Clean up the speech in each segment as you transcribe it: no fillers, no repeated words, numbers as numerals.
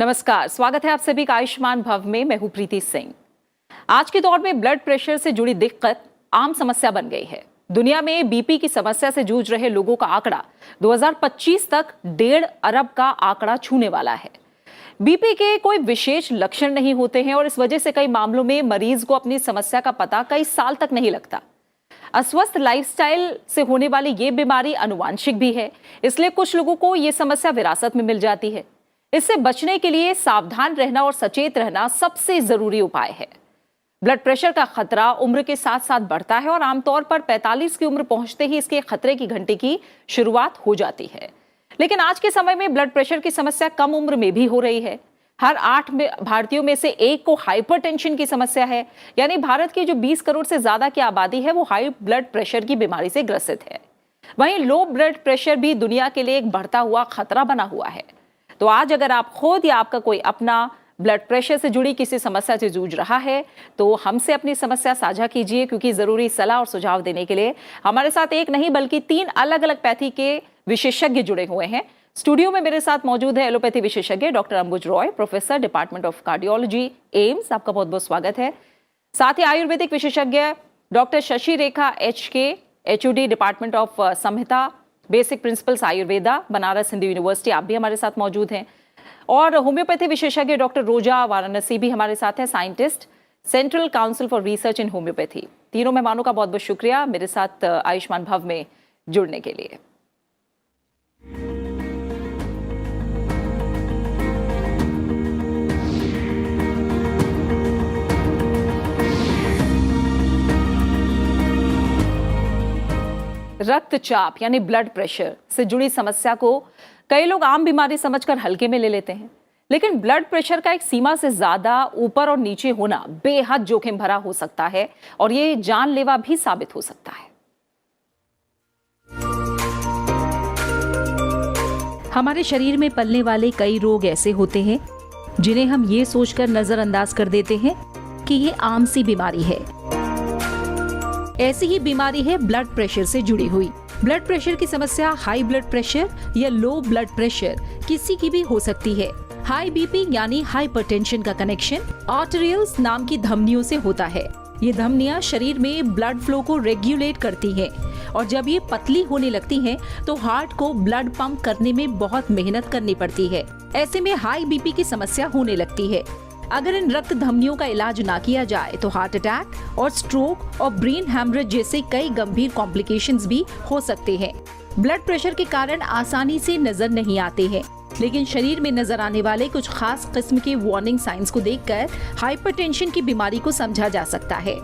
नमस्कार, स्वागत है आप सभी का आयुष्मान भव में। मैं हूं प्रीति सिंह। आज के दौर में ब्लड प्रेशर से जुड़ी दिक्कत आम समस्या बन गई है। दुनिया में बीपी की समस्या से जूझ रहे लोगों का आंकड़ा 2025 तक 1.5 अरब का आंकड़ा छूने वाला है। बीपी के कोई विशेष लक्षण नहीं होते हैं और इस वजह से कई मामलों में मरीज को अपनी समस्या का पता कई साल तक नहीं लगता। अस्वस्थ लाइफस्टाइल से होने वाली ये बीमारी आनुवांशिक भी है, इसलिए कुछ लोगों को ये समस्या विरासत में मिल जाती है। इससे बचने के लिए सावधान रहना और सचेत रहना सबसे जरूरी उपाय है। ब्लड प्रेशर का खतरा उम्र के साथ साथ बढ़ता है और आमतौर पर 45 की उम्र पहुंचते ही इसके खतरे की घंटी की शुरुआत हो जाती है। लेकिन आज के समय में ब्लड प्रेशर की समस्या कम उम्र में भी हो रही है। हर 8 भारतीयों में से एक को हाइपरटेंशन की समस्या है, यानी भारत की जो 20 करोड़ से ज्यादा की आबादी है वो हाई ब्लड प्रेशर की बीमारी से ग्रसित है। वहीं लो ब्लड प्रेशर भी दुनिया के लिए एक बढ़ता हुआ खतरा बना हुआ है। तो आज अगर आप खुद या आपका कोई अपना ब्लड प्रेशर से जुड़ी किसी समस्या से जूझ रहा है तो हमसे अपनी समस्या साझा कीजिए, क्योंकि जरूरी सलाह और सुझाव देने के लिए हमारे साथ एक नहीं बल्कि 3 अलग अलग पैथी के विशेषज्ञ जुड़े हुए हैं। स्टूडियो में मेरे साथ मौजूद है एलोपैथी विशेषज्ञ doctor Ambuj Roy, professor department of cardiology, AIIMS. आपका बहुत बहुत स्वागत है। साथ ही आयुर्वेदिक विशेषज्ञ doctor Shashi Rekha HK, HUD, department of Samhita basic principles Ayurveda, Banaras Hindu university, आप भी हमारे साथ मौजूद हैं। और होम्योपैथी विशेषज्ञ डॉक्टर रोजा वाराणसी भी हमारे साथ है, scientist, central council for research in homeopathy. तीनों मेहमानों का बहुत बहुत शुक्रिया मेरे साथ आयुष्मान भव में जुड़ने के लिए। रक्तचाप यानी ब्लड प्रेशर से जुड़ी समस्या को कई लोग आम बीमारी समझकर हल्के में ले लेते हैं, लेकिन ब्लड प्रेशर का एक सीमा से ज्यादा ऊपर और नीचे होना बेहद जोखिम भरा हो सकता है और ये जानलेवा भी साबित हो सकता है। हमारे शरीर में पलने वाले कई रोग ऐसे होते हैं जिन्हें हम ये सोचकर नजरअंदाज कर देते हैं कि ये आम सी बीमारी है। ऐसी ही बीमारी है ब्लड प्रेशर से जुड़ी हुई। ब्लड प्रेशर की समस्या हाई ब्लड प्रेशर या लो ब्लड प्रेशर किसी की भी हो सकती है। हाई बीपी यानी हाइपरटेंशन का कनेक्शन आर्टेरियल्स नाम की धमनियों से होता है। ये धमनियां शरीर में ब्लड फ्लो को रेगुलेट करती हैं और जब ये पतली होने लगती हैं तो हार्ट को ब्लड पंप करने में बहुत मेहनत करनी पड़ती है। ऐसे में हाई बीपी की समस्या होने लगती है। अगर इन रक्त धमनियों का इलाज ना किया जाए तो हार्ट अटैक और स्ट्रोक और ब्रेन हैमरेज जैसे कई गंभीर कॉम्प्लिकेशंस भी हो सकते हैं। ब्लड प्रेशर के कारण आसानी से नजर नहीं आते हैं, लेकिन शरीर में नजर आने वाले कुछ खास किस्म के वार्निंग साइंस को देखकर हाइपरटेंशन की बीमारी को समझा जा सकता है।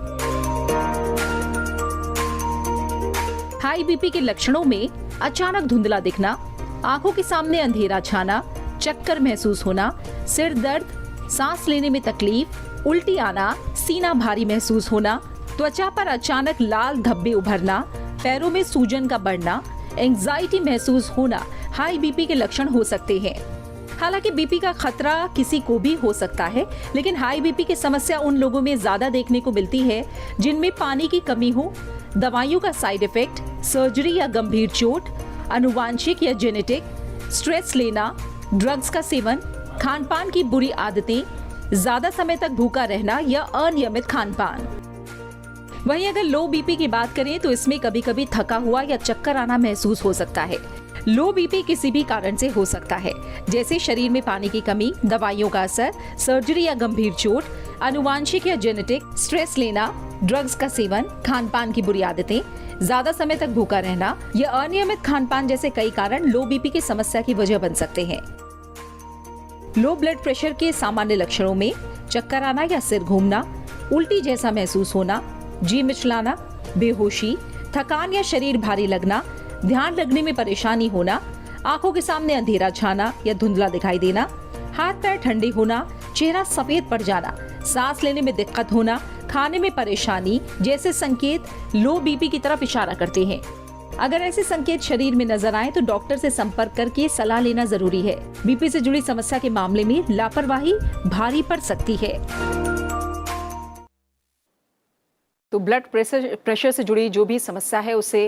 हाई बीपी के लक्षणों में अचानक धुंधला दिखना, आंखों के सामने अंधेरा छाना, चक्कर महसूस होना, सिर दर्द, सांस लेने में तकलीफ, उल्टी आना, सीना भारी महसूस होना, त्वचा पर अचानक लाल धब्बे उभरना, पैरों में सूजन का बढ़ना, एंजाइटी महसूस होना हाई बीपी के लक्षण हो सकते हैं। हालांकि बीपी का खतरा किसी को भी हो सकता है, लेकिन हाई बीपी की समस्या उन लोगों में ज्यादा देखने को मिलती है जिनमें पानी की कमी हो, दवाइयों का साइड इफेक्ट, सर्जरी या गंभीर चोट, आनुवांशिक या जेनेटिक, स्ट्रेस लेना, ड्रग्स का सेवन, खान पान की बुरी आदतें, ज्यादा समय तक भूखा रहना या अनियमित खान पान। वहीं अगर लो बीपी की बात करें तो इसमें कभी कभी थका हुआ या चक्कर आना महसूस हो सकता है। लो बीपी किसी भी कारण से हो सकता है, जैसे शरीर में पानी की कमी, दवाइयों का असर, सर्जरी या गंभीर चोट, आनुवांशिक या जेनेटिक, स्ट्रेस लेना, ड्रग्स का सेवन, खान पान की बुरी आदतें, ज्यादा समय तक भूखा रहना या अनियमित खान पान जैसे कई कारण लो बीपी की समस्या की वजह बन सकते हैं। लो ब्लड प्रेशर के सामान्य लक्षणों में चक्कर आना या सिर घूमना, उल्टी जैसा महसूस होना, जी मिचलाना, बेहोशी, थकान या शरीर भारी लगना, ध्यान लगने में परेशानी होना, आंखों के सामने अंधेरा छाना या धुंधला दिखाई देना, हाथ पैर ठंडे होना, चेहरा सफेद पड़ जाना, सांस लेने में दिक्कत होना, खाने में परेशानी जैसे संकेत लो बीपी की तरफ इशारा करते हैं। अगर ऐसे संकेत शरीर में नजर आए तो डॉक्टर से संपर्क करके सलाह लेना जरूरी है। बीपी से जुड़ी समस्या के मामले में लापरवाही भारी पड़ सकती है। तो ब्लड प्रेशर से जुड़ी जो भी समस्या है उसे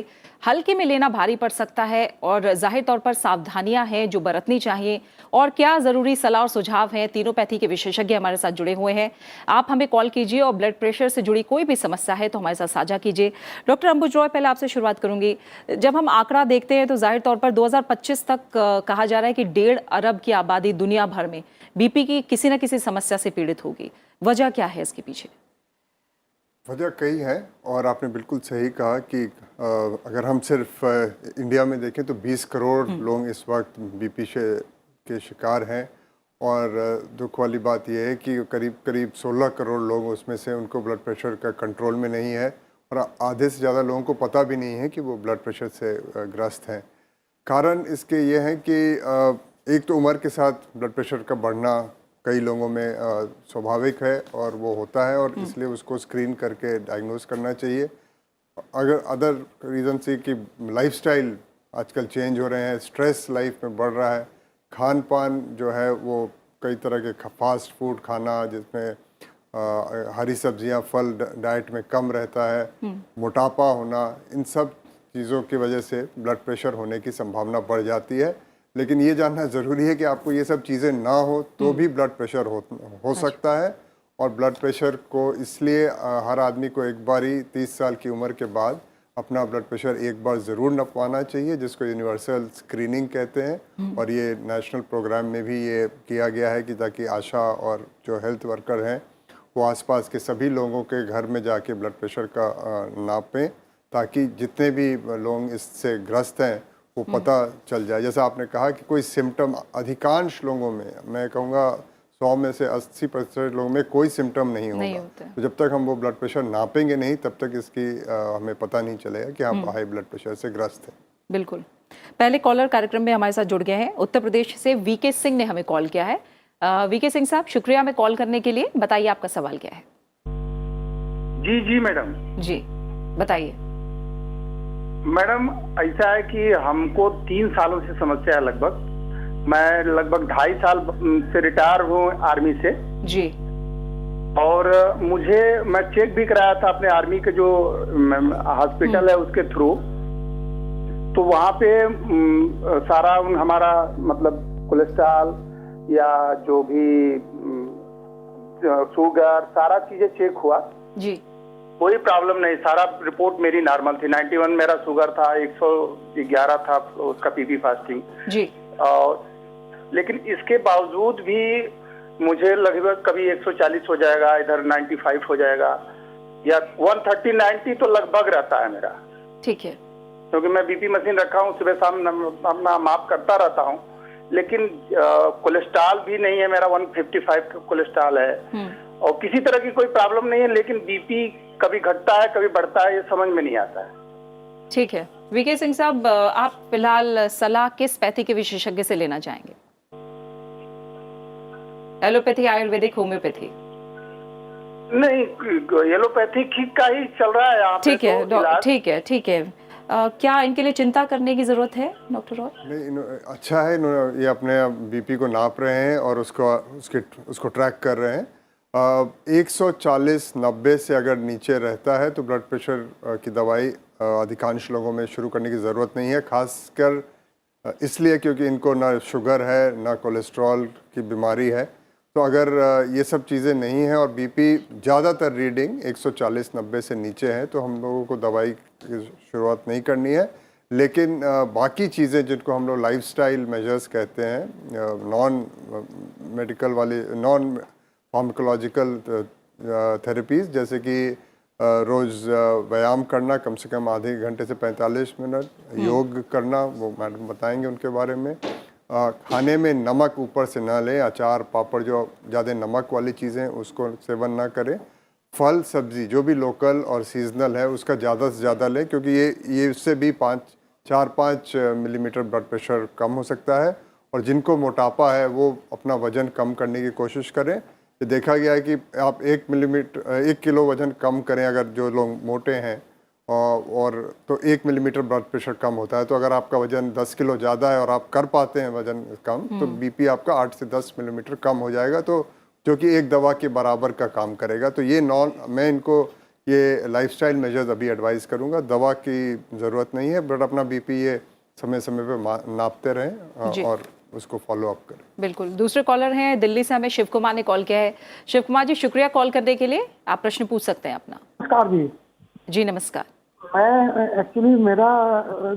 हल्के में लेना भारी पड़ सकता है और जाहिर तौर पर सावधानियां हैं जो बरतनी चाहिए और क्या जरूरी सलाह और सुझाव हैं। तीनों पैथी के विशेषज्ञ हमारे साथ जुड़े हुए हैं। आप हमें कॉल कीजिए और ब्लड प्रेशर से जुड़ी कोई भी समस्या है तो हमारे साथ साझा कीजिए। डॉक्टर अंबुज रॉय, पहले आपसे शुरुआत करूंगी। जब हम आंकड़ा देखते हैं तो जाहिर तौर पर 2025 तक कहा जा रहा है कि 1.5 अरब की आबादी दुनिया भर में बीपी की किसी न किसी समस्या से पीड़ित होगी। वजह क्या है इसके पीछे? वजह कई है और आपने बिल्कुल सही कहा कि अगर हम सिर्फ इंडिया में देखें तो 20 करोड़ लोग इस वक्त बीपी के शिकार हैं और दुख वाली बात यह है कि करीब करीब 16 करोड़ लोग उसमें से उनको ब्लड प्रेशर का कंट्रोल में नहीं है और आधे से ज़्यादा लोगों को पता भी नहीं है कि वो ब्लड प्रेशर से ग्रस्त हैं। कारण इसके ये हैं कि एक तो उम्र के साथ ब्लड प्रेशर का बढ़ना कई लोगों में स्वाभाविक है और वो होता है और इसलिए उसको स्क्रीन करके डायग्नोज करना चाहिए। अगर अदर रीज़न से कि लाइफस्टाइल आजकल चेंज हो रहे हैं, स्ट्रेस लाइफ में बढ़ रहा है, खान पान जो है वो कई तरह के फास्ट फूड खाना जिसमें हरी सब्जियां फल डाइट में कम रहता है, मोटापा होना, इन सब चीज़ों की वजह से ब्लड प्रेशर होने की संभावना बढ़ जाती है। लेकिन ये जानना ज़रूरी है कि आपको ये सब चीज़ें ना हो तो भी ब्लड प्रेशर हो सकता है और ब्लड प्रेशर को इसलिए हर आदमी को एक बार ही 30 साल की उम्र के बाद अपना ब्लड प्रेशर एक बार ज़रूर नपवाना चाहिए, जिसको यूनिवर्सल स्क्रीनिंग कहते हैं। और ये नेशनल प्रोग्राम में भी ये किया गया है कि ताकि आशा और जो हेल्थ वर्कर हैं वो आसपास के सभी लोगों के घर में जाके ब्लड प्रेशर का नापें ताकि जितने भी लोग इससे ग्रस्त हैं वो पता चल जाए। जैसा आपने कहा कि कोई सिम्टम अधिकांश लोगों में, मैं कहूँगा 100 में से 80% लोगों में कोई सिम्टम नहीं होगा। तो जब तक हम वो ब्लड प्रेशर नापेंगे नहीं तब तक इसकी हमें पता नहीं चलेगा कि हम हाई ब्लड प्रेशर से ग्रस्त हैं। बिल्कुल। पहले कॉलर कार्यक्रम में हमारे साथ जुड़ गए हैं। उत्तर प्रदेश से वीके सिंह ने हमें कॉल किया है। वीके सिंह साहब, शुक्रिया हमें कॉल करने के लिए। बताइए आपका सवाल क्या है? जी मैडम। जी बताइए। मैडम ऐसा है कि हमको 3 सालों से समस्या है लगभग। मैं लगभग 2.5 साल से रिटायर हूँ आर्मी से जी। और मैं चेक भी कराया था अपने आर्मी के जो हॉस्पिटल है उसके थ्रू। तो वहाँ पे सारा हमारा मतलब कोलेस्ट्रॉल या जो भी शुगर सारा चीजें चेक हुआ जी। कोई प्रॉब्लम नहीं, सारा रिपोर्ट मेरी नॉर्मल थी। 91 मेरा शुगर था, 111 था उसका पीपी फास्टिंग जी। और लेकिन इसके बावजूद भी मुझे लगभग कभी 140 हो जाएगा, इधर 95 हो जाएगा या 130-90 तो लगभग रहता है मेरा। ठीक है। क्योंकि मैं बीपी मशीन रखा हूँ, सुबह शाम अपना माप करता रहता हूँ। लेकिन कोलेस्ट्रॉल भी नहीं है मेरा, 155 कोलेस्ट्रॉल है और किसी तरह की कोई प्रॉब्लम नहीं है। लेकिन बीपी कभी घटता है कभी बढ़ता है, ये समझ में नहीं आता है। ठीक है। वीके सिंह साहब, आप फिलहाल सलाह किस पैथी के विशेषज्ञ से लेना चाहेंगे? Allopathy, Ayurvedic, homeopathy? नहीं, एलोपैथिक का ही चल रहा है यहाँ पे। ठीक है, ठीक है, ठीक है। क्या इनके लिए चिंता करने की जरूरत है डॉक्टर रॉय? नहीं, अच्छा है, ये अपने बीपी को नाप रहे हैं और उसको ट्रैक कर रहे हैं। 140-90 से अगर नीचे रहता है तो ब्लड प्रेशर की दवाई अधिकांश लोगों में शुरू करने की ज़रूरत नहीं है, खासकर इसलिए क्योंकि इनको ना शुगर है ना कोलेस्ट्रॉल की बीमारी है। तो अगर ये सब चीज़ें नहीं हैं और बीपी ज़्यादातर रीडिंग 140-90 से नीचे है तो हम लोगों को दवाई की शुरुआत नहीं करनी है। लेकिन बाकी चीज़ें जिनको हम लोग लाइफस्टाइल मेजर्स कहते हैं, नॉन मेडिकल वाली, नॉन फार्माकोलॉजिकल थेरेपीज़, जैसे कि रोज़ व्यायाम करना कम से कम आधे घंटे से 45 मिनट, योग करना, वो मैडम बताएंगे उनके बारे में। खाने में नमक ऊपर से ना लें, अचार पापड़ जो ज़्यादा नमक वाली चीज़ें उसको सेवन ना करें। फल सब्ज़ी जो भी लोकल और सीजनल है उसका ज़्यादा से ज़्यादा लें, क्योंकि ये उससे भी 4-5 मिलीमीटर ब्लड प्रेशर कम हो सकता है। और जिनको मोटापा है वो अपना वज़न कम करने की कोशिश करें। ये देखा गया है कि आप 1 किलो वज़न कम करें अगर जो लोग मोटे हैं और तो 1 मिलीमीटर ब्लड प्रेशर कम होता है। तो अगर आपका वज़न 10 किलो ज़्यादा है और आप कर पाते हैं वज़न कम, तो बीपी आपका 8 से 10 मिलीमीटर कम हो जाएगा, तो जो कि एक दवा के बराबर का काम करेगा। तो ये मैं इनको ये लाइफस्टाइल मेजर्स अभी एडवाइस करूँगा, दवा की ज़रूरत नहीं है, बट अपना बीपी ये समय समय पे नापते रहें और उसको फॉलो अप करें। बिल्कुल। दूसरे कॉलर हैं दिल्ली से, हमें शिव कुमार ने कॉल किया है। शिव कुमार जी, शुक्रिया कॉल करने के लिए, आप प्रश्न पूछ सकते हैं अपना। नमस्कार जी। जी नमस्कार। मैं एक्चुअली मेरा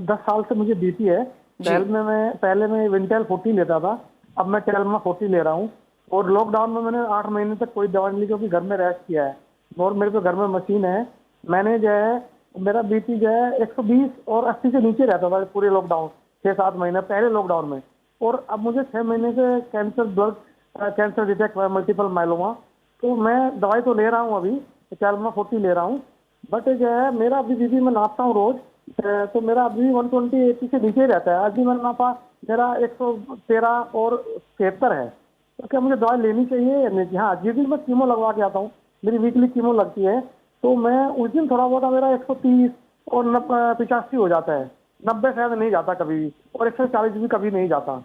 10 साल से मुझे बीपी है। पहले मैं विंटेल 40 लेता था, अब मैं टेल्मा 40 ले रहा हूँ। और लॉकडाउन में मैंने 8 महीने तक कोई दवा नहीं ली क्योंकि घर में रेस्ट किया है। और मेरे पे घर में मशीन है। मैंने जो है मेरा बीपी जो है 120 और 80 से नीचे रहता था पूरे लॉकडाउन 6-7 महीने पहले लॉकडाउन में। और अब मुझे 6 महीने से कैंसर डिटेक्ट हुआ, मल्टीपल माइलोमा। तो मैं दवाई तो ले रहा हूँ, अभी टेल्मा 40 ले रहा हूँ, बट जो है मेरा अभी बीपी मैं नापता हूँ रोज, तो मेरा अभी 120/80 से नीचे ही रहता है। आज भी मैंने नापा, मेरा 113 और 73 है। तो क्या मुझे दवाई लेनी चाहिए या नहीं? हाँ, जिस दिन मैं कीमो लगवा के आता हूँ, मेरी वीकली कीमो लगती है, तो मैं उस दिन थोड़ा बहुत मेरा 130 और 85 हो जाता है, 90 शायद नहीं जाता कभी भी, और 140 भी कभी नहीं जाता।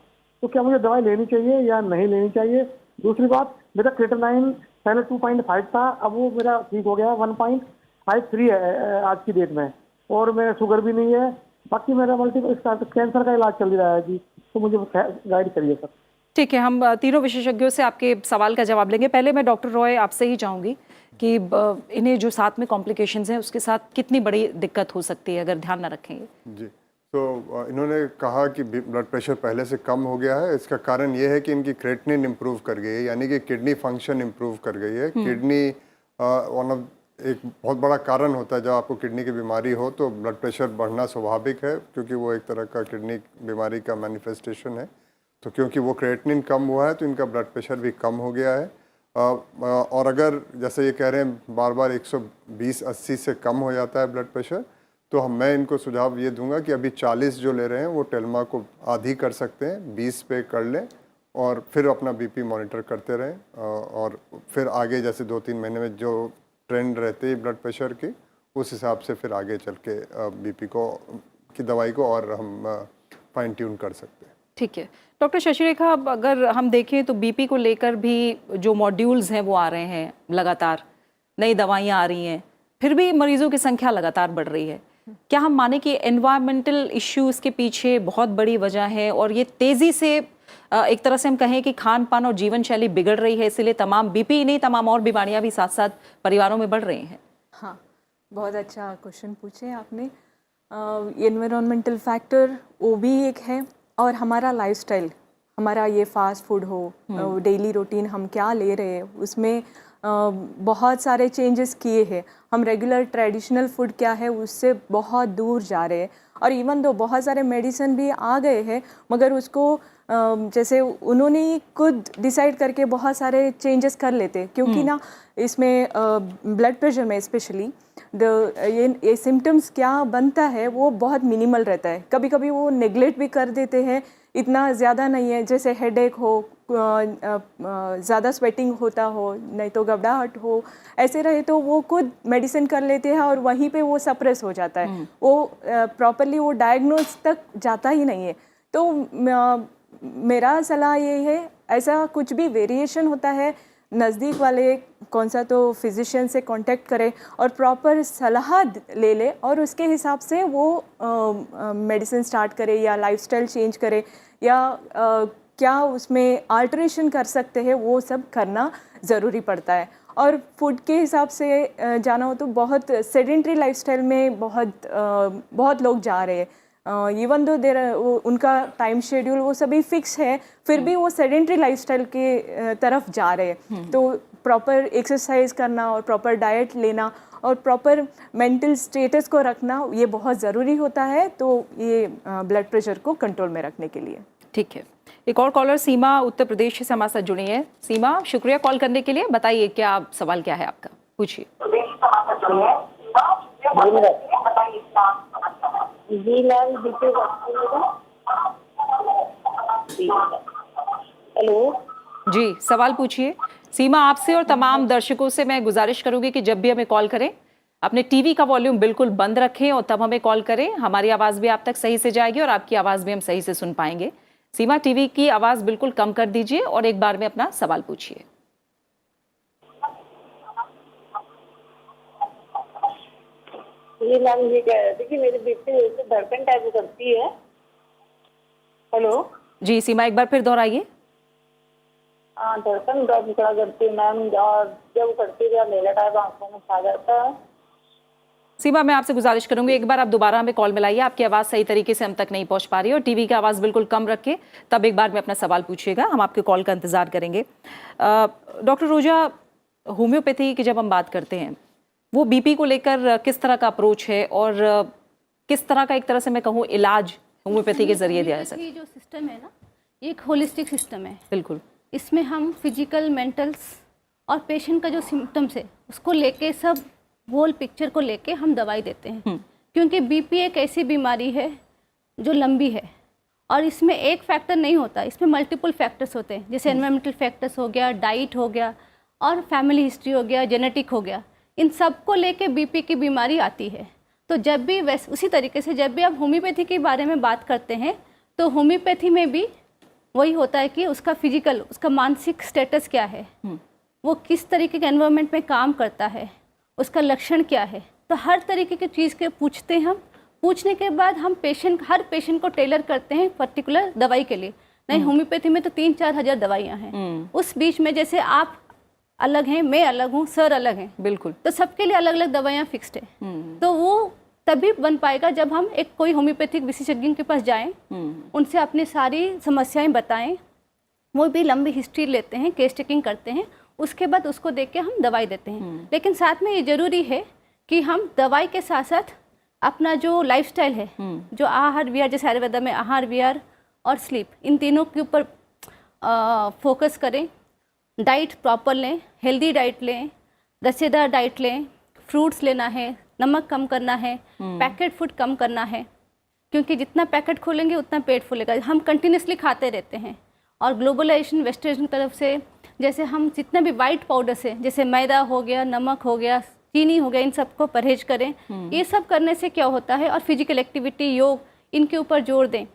तो क्या मुझे दवाई लेनी चाहिए या नहीं लेनी चाहिए? दूसरी बात, मेरा क्रिएटिनिन पहले 2.5 था, अब वो मेरा ठीक हो गया 1.53 है आज की डेट में। और मेरा शुगर भी नहीं है। बाकी मेरा मल्टीपल कैंसर का इलाज चल रहा है जी, तो मुझे गाइड करिए सर। ठीक है, हम तीनों विशेषज्ञों से आपके सवाल का जवाब लेंगे। पहले मैं डॉक्टर रॉय आपसे ही चाहूँगी कि इन्हें जो साथ में कॉम्प्लिकेशंस हैं उसके साथ कितनी बड़ी दिक्कत हो सकती है अगर ध्यान न रखेंगे। जी, तो इन्होंने कहा कि ब्लड प्रेशर पहले से कम हो गया है। इसका कारण ये है कि इनकी क्रेटिनिन इम्प्रूव कर गई है, यानी कि किडनी फंक्शन इम्प्रूव कर गई है। किडनी एक बहुत बड़ा कारण होता है, जब आपको किडनी की बीमारी हो तो ब्लड प्रेशर बढ़ना स्वाभाविक है, क्योंकि वो एक तरह का किडनी बीमारी का मैनिफेस्टेशन है। तो क्योंकि वो क्रेटिनिन कम हुआ है तो इनका ब्लड प्रेशर भी कम हो गया है। और अगर जैसे ये कह रहे हैं बार बार 120/80 से कम हो जाता है ब्लड प्रेशर, तो मैं इनको सुझाव ये दूंगा कि अभी 40 जो ले रहे हैं वो टेल्मा को आधी कर सकते हैं, 20 पे कर लें और फिर अपना बीपी मॉनिटर करते रहें। और फिर आगे जैसे 2-3 महीने में जो ट्रेंड रहते हैं ब्लड प्रेशर की, उस हिसाब से फिर आगे चल के बीपी की दवाई को और हम फाइन ट्यून कर सकते हैं। ठीक है डॉक्टर शशिरेखा, अब अगर हम देखें तो बीपी को लेकर भी जो मॉड्यूल्स हैं वो आ रहे हैं लगातार, नई दवाइयाँ आ रही हैं, फिर भी मरीजों की संख्या लगातार बढ़ रही है। क्या हम माने कि एनवायरमेंटल इश्यूज़ के पीछे बहुत बड़ी वजह है और ये तेज़ी से एक तरह से हम कहें कि खान पान और जीवन शैली बिगड़ रही है, इसलिए तमाम बीपी नहीं तमाम और बीमारियां भी साथ साथ परिवारों में बढ़ रही हैं? हाँ, बहुत अच्छा क्वेश्चन पूछे आपने। एनवायरमेंटल फैक्टर वो भी एक है, और हमारा लाइफस्टाइल, हमारा ये फास्ट फूड हो, डेली रूटीन हम क्या ले रहे हैं उसमें बहुत सारे चेंजेस किए हैं। हम रेगुलर ट्रेडिशनल फूड क्या है उससे बहुत दूर जा रहे हैं। और इवन दो बहुत सारे मेडिसिन भी आ गए हैं, मगर उसको जैसे उन्होंने ही खुद डिसाइड करके बहुत सारे चेंजेस कर लेते, क्योंकि ना इसमें ब्लड प्रेशर में स्पेशली ये सिम्टम्स क्या बनता है वो बहुत मिनिमल रहता है। कभी कभी वो नेग्लेक्ट भी कर देते हैं, इतना ज़्यादा नहीं है, जैसे हेडेक हो, ज़्यादा स्वेटिंग होता हो, नहीं तो घबराहट हो, ऐसे रहे तो वो खुद मेडिसिन कर लेते हैं और वहीं पे वो सप्रेस हो जाता है। वो प्रॉपरली वो डायग्नोज तक जाता ही नहीं है। तो मेरा सलाह ये है, ऐसा कुछ भी वेरिएशन होता है, नज़दीक वाले कौन सा तो फिजिशियन से कांटेक्ट करें और प्रॉपर सलाह ले ले और उसके हिसाब से वो मेडिसिन स्टार्ट करे या लाइफस्टाइल चेंज करे या क्या उसमें आल्टरेशन कर सकते हैं, वो सब करना ज़रूरी पड़ता है। और फूड के हिसाब से जाना हो तो बहुत सेडेंट्री लाइफस्टाइल में बहुत लोग जा रहे हैं। इवन दो उनका टाइम शेड्यूल वो सभी फिक्स है, फिर भी वो सेडेंट्री लाइफस्टाइल के तरफ जा रहे हैं। तो प्रॉपर एक्सरसाइज करना और प्रॉपर डाइट लेना और प्रॉपर मेंटल स्टेटस को रखना ये बहुत ज़रूरी होता है, तो ये ब्लड प्रेशर को कंट्रोल में रखने के लिए। ठीक है, एक और कॉलर सीमा उत्तर प्रदेश से हमारे साथ जुड़ी है। सीमा, शुक्रिया कॉल करने के लिए। बताइए क्या सवाल क्या है आपका, पूछिए। जी मैम, हेलो जी, सवाल पूछिए। सीमा, आपसे और तमाम दर्शकों से मैं गुजारिश करूंगी कि जब भी हमें कॉल करें अपने टीवी का वॉल्यूम बिल्कुल बंद रखें और तब हमें कॉल करें। हमारी आवाज़ भी आप तक सही से जाएगी और आपकी आवाज़ भी हम सही से सुन पाएंगे। सीमा, टीवी की आवाज़ बिल्कुल कम कर दीजिए और एक बार में अपना सवाल पूछिए। जी मैम, ये कह रहे थे कि मेरी बीपी जैसे धड़कन टाइप करती है। हेलो। जी सीमा, एक बार फिर दोहराइए। हाँ, धड़कन थोड़ा करती है मैम, और जब करती है नीला टाइप आंखों में छा जाता है। सीमा, मैं आपसे गुजारिश करूंगी एक बार आप दोबारा हमें कॉल मिलाइए, आपकी आवाज़ सही तरीके से हम तक नहीं पहुंच पा रही है और टीवी की आवाज़ बिल्कुल कम रख के तब एक बार में अपना सवाल पूछिएगा, हम आपके कॉल का इंतज़ार करेंगे। डॉक्टर रोजा, होम्योपैथी की जब हम बात करते हैं वो बीपी को लेकर किस तरह का अप्रोच है और किस तरह का एक तरह से मैं कहूँ इलाज होम्योपैथी के जरिए दिया जा सकता है? जो सिस्टम है ना, ये एक होलिस्टिक सिस्टम है। बिल्कुल। इसमें हम फिजिकल, मेंटल्स और पेशेंट का जो सिम्टम्स है उसको लेके, सब होल पिक्चर को लेके हम दवाई देते हैं। क्योंकि बीपी एक ऐसी बीमारी है जो लंबी है और इसमें एक फैक्टर नहीं होता, इसमें मल्टीपल फैक्टर्स होते हैं। जैसे एनवायरमेंटल फैक्टर्स हो गया, डाइट हो गया और फैमिली हिस्ट्री हो गया, जेनेटिक हो गया, इन सब को लेके बीपी की बीमारी आती है। तो जब भी वैसे उसी तरीके से जब भी आप होम्योपैथी के बारे में बात करते हैं तो होम्योपैथी में भी वही होता है कि उसका फिजिकल, उसका मानसिक स्टेटस क्या है, वो किस तरीके के एनवायरनमेंट में काम करता है, उसका लक्षण क्या है। तो हर तरीके की चीज़ के पूछते हैं हम। पूछने के बाद हम हर पेशेंट को टेलर करते हैं पर्टिकुलर दवाई के लिए। नहीं, होम्योपैथी में तो 3-4 हज़ार दवाइयाँ हैं। उस बीच में जैसे आप अलग हैं, मैं अलग हूँ, सर अलग हैं, बिल्कुल, तो सबके लिए अलग अलग दवाइयाँ फिक्स्ड है। तो वो तभी बन पाएगा जब हम एक कोई होम्योपैथिक विशेषज्ञ के पास जाएं, उनसे अपनी सारी समस्याएं बताएं, वो भी लंबी हिस्ट्री लेते हैं, केस टेकिंग करते हैं, उसके बाद उसको देख के हम दवाई देते हैं। लेकिन साथ में ये ज़रूरी है कि हम दवाई के साथ साथ अपना जो लाइफस्टाइल है, जो आहार विहार, जैसे आयुर्वेदा में आहार विहार और स्लीप, इन तीनों के ऊपर फोकस करें। डाइट प्रॉपर लें, हेल्दी डाइट लें, रसेदार डाइट लें, फ्रूट्स लेना है, नमक कम करना है, पैकेट फूड कम करना है, क्योंकि जितना पैकेट खोलेंगे उतना पेट फूलेगा। हम कंटिन्यूसली खाते रहते हैं और ग्लोबलाइजेशन, वेस्टर्न की तरफ से जैसे हम जितना भी वाइट पाउडर से, जैसे मैदा हो गया, नमक हो गया, चीनी हो गया, इन सबको परहेज करें। ये सब करने से क्या होता है, और फिजिकल एक्टिविटी, योग, इनके ऊपर जोर दें,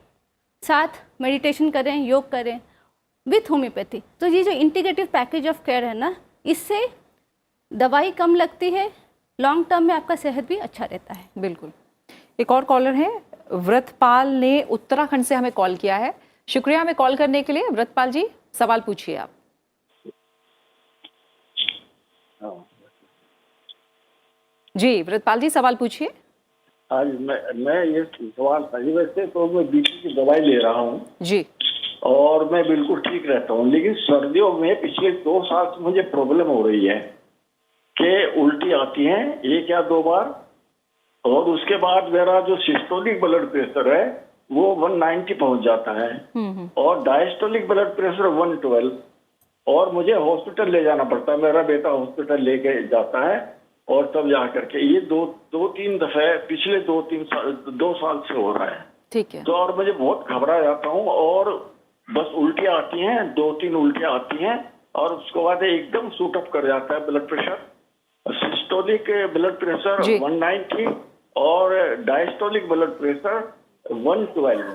साथ मेडिटेशन करें, योग करें विथ होम्योपैथी। तो ये जो इंटीग्रेटिव पैकेज ऑफ केयर है ना, इससे दवाई कम लगती है, लॉन्ग टर्म में आपका सेहत भी अच्छा रहता है। बिल्कुल। एक और कॉलर है, व्रतपाल ने उत्तराखंड से हमें कॉल किया है। शुक्रिया हमें कॉल करने के लिए। व्रतपाल जी, सवाल पूछिए आप। जी व्रतपाल जी, सवाल पूछिए। आज मैं ये सवाल था जी, वैसे तो मैं बीपी की दवाई ले रहा हूँ जी, और मैं बिल्कुल ठीक रहता हूँ, लेकिन सर्दियों में पिछले 2 साल से मुझे प्रॉब्लम हो रही है कि उल्टी आती है 1 या 2 बार, और उसके बाद मेरा जो सिस्टोलिक ब्लड प्रेशर है वो 190 पहुंच जाता है और डायस्टोलिक ब्लड प्रेशर 112, और मुझे हॉस्पिटल ले जाना पड़ता है। मेरा बेटा हॉस्पिटल लेके जाता है और तब जा करके ये 2-3 दफे पिछले 2 साल से हो रहा है। ठीक है। तो और मुझे बहुत घबरा जाता हूँ और बस उल्टियाँ आती हैं, 2-3 उल्टियाँ आती हैं और उसके बाद एकदम सूट अप कर जाता है blood pressure. Systolic blood pressure 190 और डायस्टोलिक ब्लड प्रेशर 112।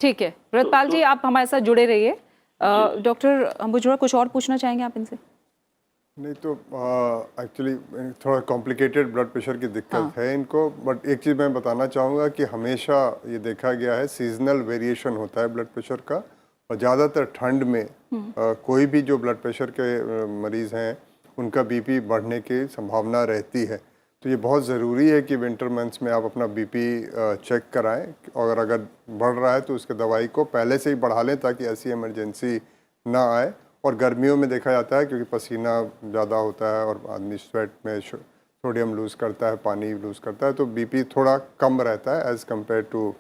ठीक है व्रतपाल जी, आप हमारे साथ जुड़े रहिए। डॉक्टर अंबुजोड़ा, कुछ और पूछना चाहेंगे आप इनसे? नहीं तो एक्चुअली थोड़ा कॉम्प्लिकेटेड ब्लड प्रेशर की दिक्कत है इनको, बट एक चीज़ मैं बताना चाहूँगा कि हमेशा ये देखा गया है सीजनल वेरिएशन होता है ब्लड प्रेशर का, और ज़्यादातर ठंड में कोई भी जो ब्लड प्रेशर के मरीज़ हैं उनका बीपी बढ़ने की संभावना रहती है। तो ये बहुत ज़रूरी है कि विंटर मंथ्स में आप अपना बीपी चेक कराएं, और अगर बढ़ रहा है तो उसके दवाई को पहले से ही बढ़ा लें ताकि ऐसी इमरजेंसी ना आए। और गर्मियों में देखा जाता है क्योंकि पसीना ज़्यादा होता है और आदमी स्वेट में सोडियम लूज़ करता है, पानी लूज़ करता है, तो बीपी थोड़ा कम रहता है एज़ कम्पेयर टू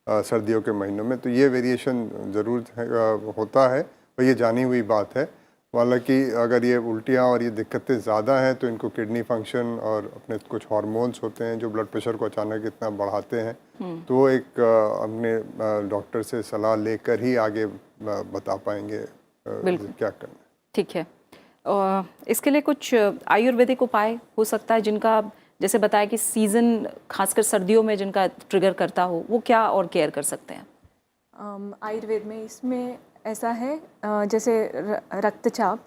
सर्दियों के महीनों में। तो ये वेरिएशन ज़रूर होता है और ये जानी हुई बात है। हालांकि अगर ये उल्टियाँ और ये दिक्कतें ज़्यादा हैं तो इनको किडनी फंक्शन और अपने कुछ हार्मोन्स होते हैं जो ब्लड प्रेशर को अचानक इतना बढ़ाते हैं, तो वो एक अपने डॉक्टर से सलाह लेकर ही आगे बता पाएंगे क्या करना है। ठीक है। इसके लिए कुछ आयुर्वेदिक उपाय हो सकता है जिनका, जैसे बताया कि सीज़न खासकर सर्दियों में जिनका ट्रिगर करता हो, वो क्या और केयर कर सकते हैं? आयुर्वेद में इसमें ऐसा है, जैसे रक्तचाप,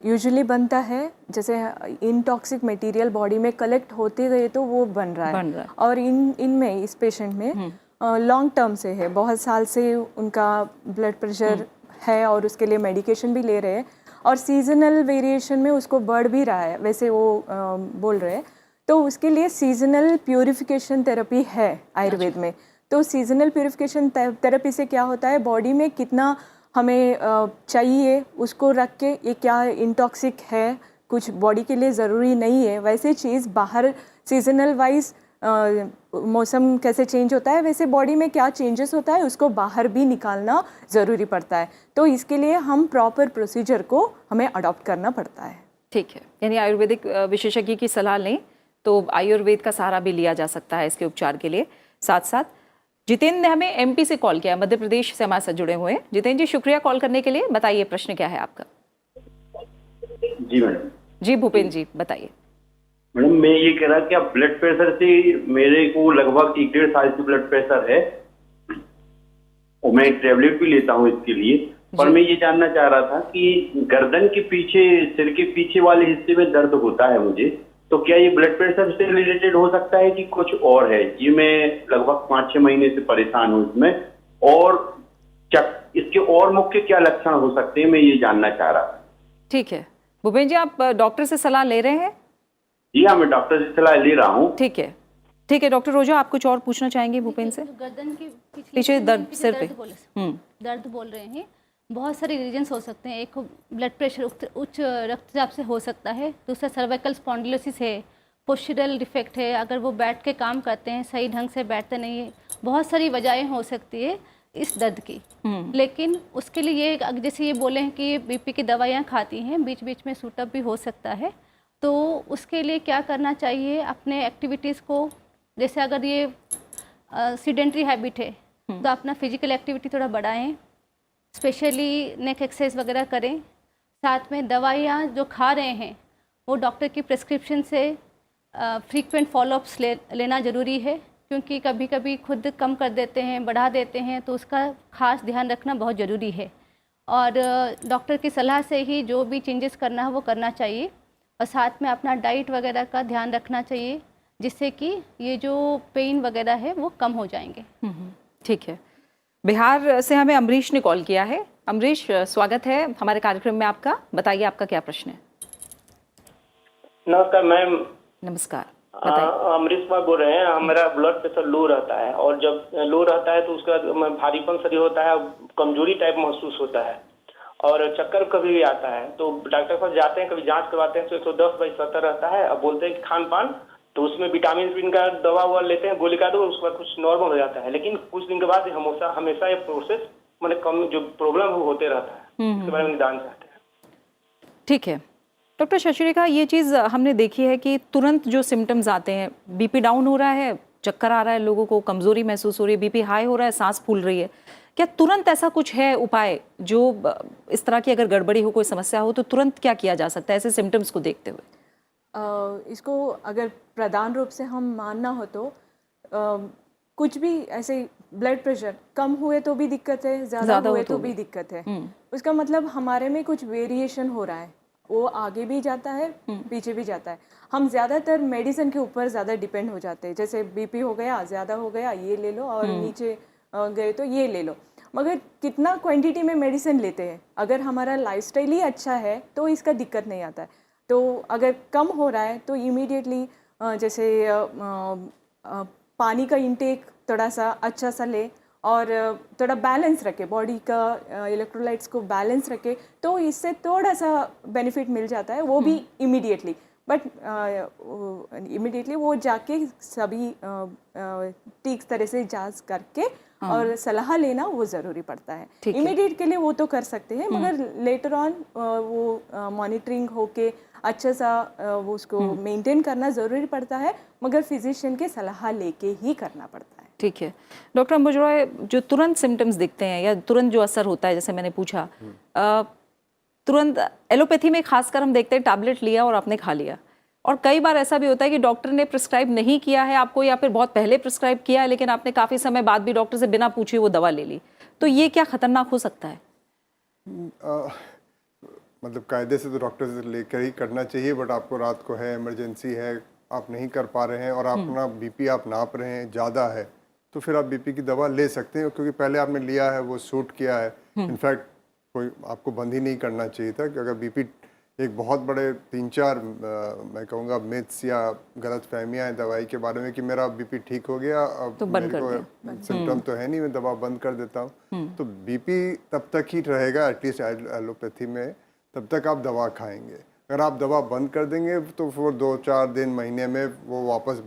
यूजुअली बनता है जैसे इनटॉक्सिक मटेरियल बॉडी में कलेक्ट होते गए तो वो बन रहा है और इनमें इस पेशेंट में लॉन्ग टर्म से है, बहुत साल से उनका ब्लड प्रेशर है और उसके लिए मेडिकेशन भी ले रहे हैं और सीजनल वेरिएशन में उसको बढ़ भी रहा है, वैसे वो बोल रहे हैं। तो उसके लिए सीजनल प्यूरिफिकेशन थेरेपी है आयुर्वेद में। तो सीजनल प्यूरिफिकेशन थेरेपी से क्या होता है, बॉडी में कितना हमें चाहिए उसको रख के, ये क्या इंटॉक्सिक है, कुछ बॉडी के लिए ज़रूरी नहीं है, वैसे चीज़ बाहर सीजनल वाइज मौसम कैसे चेंज होता है वैसे बॉडी में क्या चेंजेस होता है उसको बाहर भी निकालना ज़रूरी पड़ता है। तो इसके लिए हम प्रॉपर प्रोसीजर को हमें अडॉप्ट करना पड़ता है। ठीक है, यानी आयुर्वेदिक विशेषज्ञ की सलाह लें तो आयुर्वेद का सहारा भी लिया जा सकता है इसके उपचार के लिए। साथ साथ जितेंद्र ने हमें एमपी से कॉल किया, मध्य प्रदेश से हमारे साथ जुड़े हुए हैं। जितेंद्र जी, शुक्रिया कॉल करने के लिए। बताइए प्रश्न क्या है आपका? जी मैडम। जी भूपेंद्र जी बताइए। मैडम मैं ये कह रहा कि आप ब्लड प्रेशर से मेरे को लगभग 1.5 साल से ब्लड प्रेशर है और मैं टैबलेट भी लेता हूँ इसके लिए, पर मैं ये जानना चाह रहा था कि गर्दन के पीछे, सिर के पीछे वाले हिस्से में दर्द होता है मुझे, तो क्या ये ब्लड प्रेशर से रिलेटेड हो सकता है कि कुछ और है? ये मैं लगभग 5-6 महीने से परेशान हूँ इसमें, और इसके और मुख्य क्या लक्षण हो सकते हैं, मैं ये जानना चाह रहा था। ठीक है भूपेंद्र जी, आप डॉक्टर से सलाह ले रहे हैं? जी हाँ, मैं डॉक्टर से सलाह ले रहा हूँ। ठीक है, ठीक है डॉक्टर रोजा, आप कुछ और पूछना चाहेंगे भूपेंद्र से? गर्दन के पीछे दर्द, सिर पे दर्द बोल रहे हैं। बहुत सारे रीजंस हो सकते हैं। एक ब्लड प्रेशर, उच्च रक्तचाप से हो सकता है, दूसरा सर्वाइकल स्पॉन्डिलोसिस है, पोस्चरल डिफेक्ट है, अगर वो बैठ के काम करते हैं सही ढंग से बैठते नहीं है, बहुत सारी वजहें हो सकती है इस दर्द की। लेकिन उसके लिए ये जैसे ये बोले हैं कि बीपी की दवाइयाँ खाती हैं, बीच बीच में सूटअप भी हो सकता है, तो उसके लिए क्या करना चाहिए, अपने एक्टिविटीज़ को, जैसे अगर ये सीडेंट्री हैबिट है तो अपना फिजिकल एक्टिविटी थोड़ा बढ़ाएं, स्पेशली नेक एक्सरसाइज वगैरह करें। साथ में दवाइयाँ जो खा रहे हैं वो डॉक्टर की प्रिस्क्रिप्शन से फ्रीक्वेंट फॉलोअप्स लेना ज़रूरी है, क्योंकि कभी कभी खुद कम कर देते हैं, बढ़ा देते हैं, तो उसका खास ध्यान रखना बहुत ज़रूरी है। और डॉक्टर की सलाह से ही जो भी चेंजेस करना है वो करना चाहिए, और साथ में अपना डाइट वगैरह का ध्यान रखना चाहिए, जिससे कि ये जो पेन वगैरह है वो कम हो जाएंगे। ठीक है, बिहार से हमें अमरीश ने कॉल किया है। अमरीश, स्वागत है हमारे कार्यक्रम में आपका, बताइए आपका क्या प्रश्न है? नमस्कार मैम। नमस्कार, अमरीश कुमार बोल रहे हैं। मेरा ब्लड प्रेशर लो रहता है और जब लो रहता है तो उसका भारीपन शरीर होता है, कमजोरी टाइप महसूस होता है और चक्कर कभी भी आता है। तो डॉक्टर के पास जाते हैं, कभी जांच करवाते हैं तो 110/70 रहता है। अब बोलते हैं कि खान पान, तो उसमें विटामिन का दवा हुआ लेते हैं, गोली का दो, उसके बाद कुछ नॉर्मल हो जाता है, लेकिन कुछ दिन के बाद हमेशा ये प्रोसेस मैंने कम जो प्रॉब्लम होते रहता है, इसके बारे में निदान चाहते हैं। ठीक है डॉक्टर शशिरेखा, ये चीज़ हमने देखी है कि तुरंत जो सिम्टम्स आते हैं, बीपी डाउन हो रहा है, चक्कर आ रहा है, लोगों को कमजोरी महसूस हो रही है, बीपी हाई हो रहा है, सांस फूल रही है, क्या तुरंत ऐसा कुछ है उपाय जो इस तरह की अगर गड़बड़ी हो, कोई समस्या हो, तो तुरंत क्या किया जा सकता है ऐसे सिम्टम्स को देखते हुए? इसको अगर प्रधान रूप से हम मानना हो तो कुछ भी ऐसे ब्लड प्रेशर कम हुए तो भी दिक्कत है, ज़्यादा हुए तो भी दिक्कत है। उसका मतलब हमारे में कुछ वेरिएशन हो रहा है, वो आगे भी जाता है, पीछे भी जाता है। हम ज़्यादातर मेडिसिन के ऊपर ज़्यादा डिपेंड हो जाते हैं, जैसे बीपी हो गया, ज़्यादा हो गया, ये ले लो, और नीचे गए तो ये ले लो। मगर कितना क्वांटिटी में मेडिसिन लेते हैं, अगर हमारा लाइफस्टाइल ही अच्छा है तो इसका दिक्कत नहीं आता है। तो अगर कम हो रहा है तो इमीडिएटली जैसे पानी का इंटेक थोड़ा सा अच्छा सा ले और थोड़ा बैलेंस रखे, बॉडी का इलेक्ट्रोलाइट्स को बैलेंस रखे, तो इससे थोड़ा सा बेनिफिट मिल जाता है, वो भी इमीडिएटली। बट इमीडिएटली वो जाके सभी ठीक तरह से जांच करके और सलाह लेना वो ज़रूरी पड़ता है। इमीडिएट के लिए वो तो कर सकते हैं, मगर लेटर ऑन वो मॉनिटरिंग होके अच्छा सा वो उसको मेंटेन करना ज़रूरी पड़ता है, मगर फिजिशियन के सलाह लेके ही करना पड़ता है। ठीक है डॉक्टर अंबुज रॉय, जो तुरंत सिम्टम्स दिखते हैं या तुरंत जो असर होता है, जैसे मैंने पूछा, तुरंत एलोपैथी में खासकर हम देखते हैं टैबलेट लिया और आपने खा लिया, और कई बार ऐसा भी होता है कि डॉक्टर ने प्रिस्क्राइब नहीं किया है आपको, या फिर बहुत पहले प्रिस्क्राइब किया है लेकिन आपने काफ़ी समय बाद भी डॉक्टर से बिना पूछे वो दवा ले ली, तो ये क्या खतरनाक हो सकता है? मतलब कायदे से तो डॉक्टर से लेकर ही करना चाहिए, बट आपको रात को है, इमरजेंसी है, आप नहीं कर पा रहे हैं और अपना बीपी आप नाप रहे हैं, ज़्यादा है, तो फिर आप बीपी की दवा ले सकते हैं, क्योंकि पहले आपने लिया है, वो सूट किया है। इनफैक्ट कोई आपको बंद ही नहीं करना चाहिए था कि अगर बीपी एक बहुत बड़े 3-4 मैं कहूँगा मिथ्स या गलत फहमियाँ हैं दवाई के बारे में कि मेरा बीपी ठीक हो गया, अब तो बंद मेरे को सिम्टम तो है नहीं, मैं दवा बंद कर देता हूँ। तो बीपी तब तक ही रहेगा, एटलीस्ट एलोपैथी में, तब तक आप दवा खाएंगे। अगर आप दवा बंद कर देंगे तो फिर 2-4 दिन, महीने में वो वापस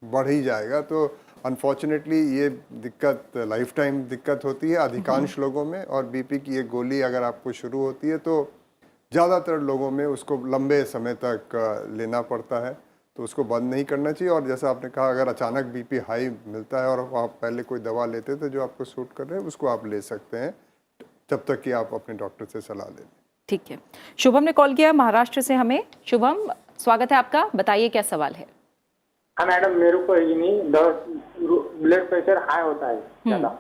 बढ़ ही जाएगा। तो अनफॉर्चुनेटली ये दिक्कत लाइफ टाइम दिक्कत होती है अधिकांश लोगों में, और बीपी की ये गोली अगर आपको शुरू होती है तो ज़्यादातर लोगों में उसको लंबे समय तक लेना पड़ता है, तो उसको बंद नहीं करना चाहिए। और जैसा आपने कहा, अगर अचानक बीपी हाई मिलता है और आप पहले कोई दवा लेते थे जो आपको सूट कर रहे हैं, उसको आप ले सकते हैं जब तक कि आप अपने डॉक्टर से सलाह ले लें। ठीक है। शुभम ने कॉल किया महाराष्ट्र से हमें। शुभम, स्वागत है आपका, बताइए क्या सवाल है। हाँ मैडम, मेरे को ही नहीं, ब्लड प्रेशर हाई होता है ज़्यादा।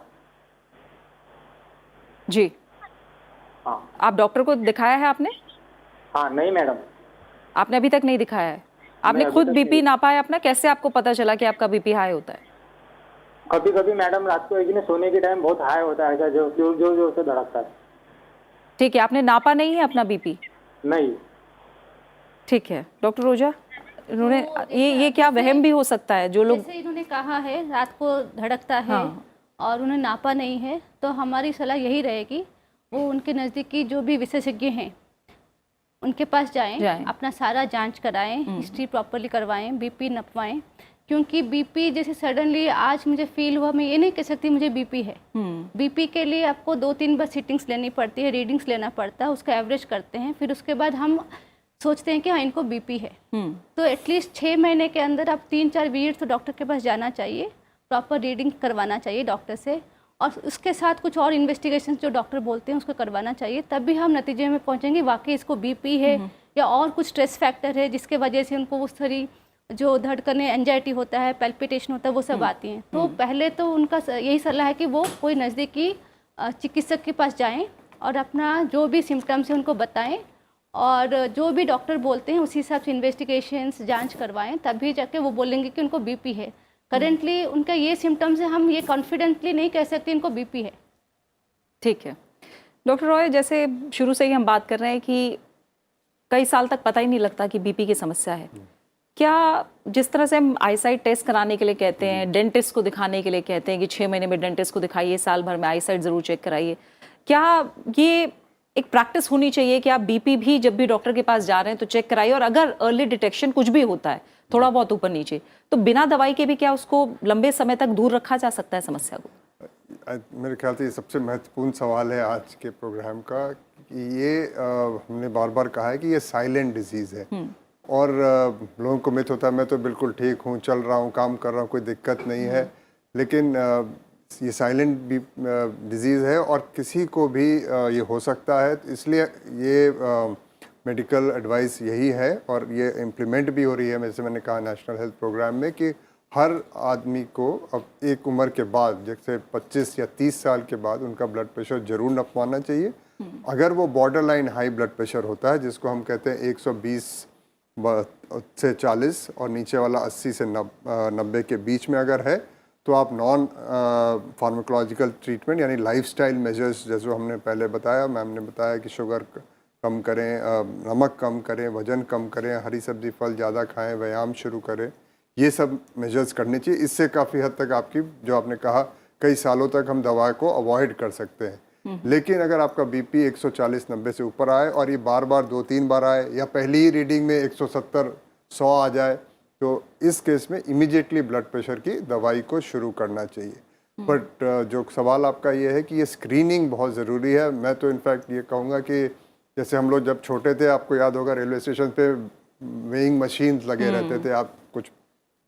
जी, हाँ। आप डॉक्टर को दिखाया है आपने? हाँ नहीं मैडम। आपने अभी तक नहीं दिखाया है? आपने खुद बीपी नापा है अपना? कैसे आपको पता चला कि आपका बीपी हाई होता है? कभी कभी मैडम रात को एक सोने के टाइम बहुत हाई होता है, जो जो से धड़कता है। ठीक है, आपने नापा नहीं है अपना बीपी? नहीं। ठीक है, डॉक्टर रोजा, इन्होंने ये क्या वहम भी हो सकता है जो लोग, जैसे इन्होंने कहा है रात को धड़कता है, हाँ। और उन्हें नापा नहीं है, तो हमारी सलाह यही रहेगी वो उनके नज़दीकी जो भी विशेषज्ञ हैं उनके पास जाएं, अपना सारा जांच कराएं, हिस्ट्री प्रॉपरली करवाएं, बीपी नपवाएं। क्योंकि बीपी जैसे सडनली आज मुझे फील हुआ, मैं ये नहीं कह सकती मुझे बीपी है। बीपी के लिए आपको 2-3 बार सिटिंग्स लेनी पड़ती है, रीडिंग्स लेना पड़ता है, उसका एवरेज करते हैं, फिर उसके बाद हम सोचते हैं कि हाँ इनको बीपी है। तो एटलीस्ट 6 महीने के अंदर आप 3-4 विजिट तो डॉक्टर के पास जाना चाहिए, प्रॉपर रीडिंग करवाना चाहिए डॉक्टर से, और उसके साथ कुछ और इन्वेस्टिगेशन जो डॉक्टर बोलते हैं उसको करवाना चाहिए। तब भी हम नतीजे में पहुंचेंगे वाकई इसको बीपी है या और कुछ स्ट्रेस फैक्टर है जिसके वजह से उनको उस सारी जो धड़कने, एंजाइटी होता है, पैल्पिटेशन होता है, वो सब आती हैं। तो पहले तो उनका यही सलाह है कि वो कोई नज़दीकी चिकित्सक के पास जाएं और अपना जो भी सिम्टम्स है उनको बताएं, और जो भी डॉक्टर बोलते हैं उसी हिसाब से इन्वेस्टिगेशंस, जांच करवाएं, तभी जाके वो बोलेंगे कि उनको बीपी है। करेंटली उनका ये सिम्टम्स है, हम ये कॉन्फिडेंटली नहीं कह सकते इनको बीपी है। ठीक है। डॉक्टर रॉय, जैसे शुरू से ही हम बात कर रहे हैं कि कई साल तक पता ही नहीं लगता कि बीपी की समस्या है। क्या जिस तरह से हम आईसाइट टेस्ट कराने के लिए कहते हैं, डेंटिस्ट को दिखाने के लिए कहते हैं कि 6 महीने में डेंटिस्ट को दिखाइए, साल भर में आईसाइट ज़रूर चेक कराइए, क्या ये एक प्रैक्टिस होनी चाहिए कि आप बीपी भी जब भी डॉक्टर के पास जा रहे हैं तो चेक कराइए, और अगर अर्ली डिटेक्शन कुछ भी होता है, थोड़ा बहुत ऊपर नीचे, तो बिना दवाई के भी क्या उसको लंबे समय तक दूर रखा जा सकता है समस्या को? मेरे ख्याल से ये सबसे महत्वपूर्ण सवाल है आज के प्रोग्राम का, कि ये हमने बार बार कहा है कि ये साइलेंट डिजीज़ है, और लोगों को मिथ होता है मैं तो बिल्कुल ठीक हूँ, चल रहा हूँ, काम कर रहा हूँ, कोई दिक्कत नहीं है, लेकिन ये साइलेंट डिजीज़ है और किसी को भी ये हो सकता है। इसलिए ये मेडिकल एडवाइस यही है, और ये इम्प्लीमेंट भी हो रही है, जैसे मैंने कहा नेशनल हेल्थ प्रोग्राम में, कि हर आदमी को अब एक उम्र के बाद, जैसे 25 या 30 साल के बाद, उनका ब्लड प्रेशर जरूर नपवाना चाहिए। अगर वो border line high blood pressure होता है, जिसको हम कहते हैं 120 से 40 और नीचे वाला 80 से 90 के बीच में अगर है, तो आप नॉन फार्माकोलॉजिकल ट्रीटमेंट यानी लाइफस्टाइल मेजर्स, जैसे हमने पहले बताया, मैम ने बताया कि शुगर कम करें, नमक कम करें, वज़न कम करें, हरी सब्जी फल ज़्यादा खाएं, व्यायाम शुरू करें, ये सब मेजर्स करने चाहिए। इससे काफ़ी हद तक आपकी, जो आपने कहा, कई सालों तक हम दवा को अवॉइड कर सकते हैं। लेकिन अगर आपका बीपी 140-90 से ऊपर आए और ये बार बार 2-3 बार आए, या पहली ही रीडिंग में 170-100 आ जाए, तो इस केस में इमीडिएटली ब्लड प्रेशर की दवाई को शुरू करना चाहिए। बट जो सवाल आपका ये है कि ये स्क्रीनिंग बहुत ज़रूरी है। मैं तो इनफैक्ट ये कहूँगा कि जैसे हम लोग जब छोटे थे, आपको याद होगा रेलवे स्टेशन पे वेइंग मशीन लगे रहते थे, आप कुछ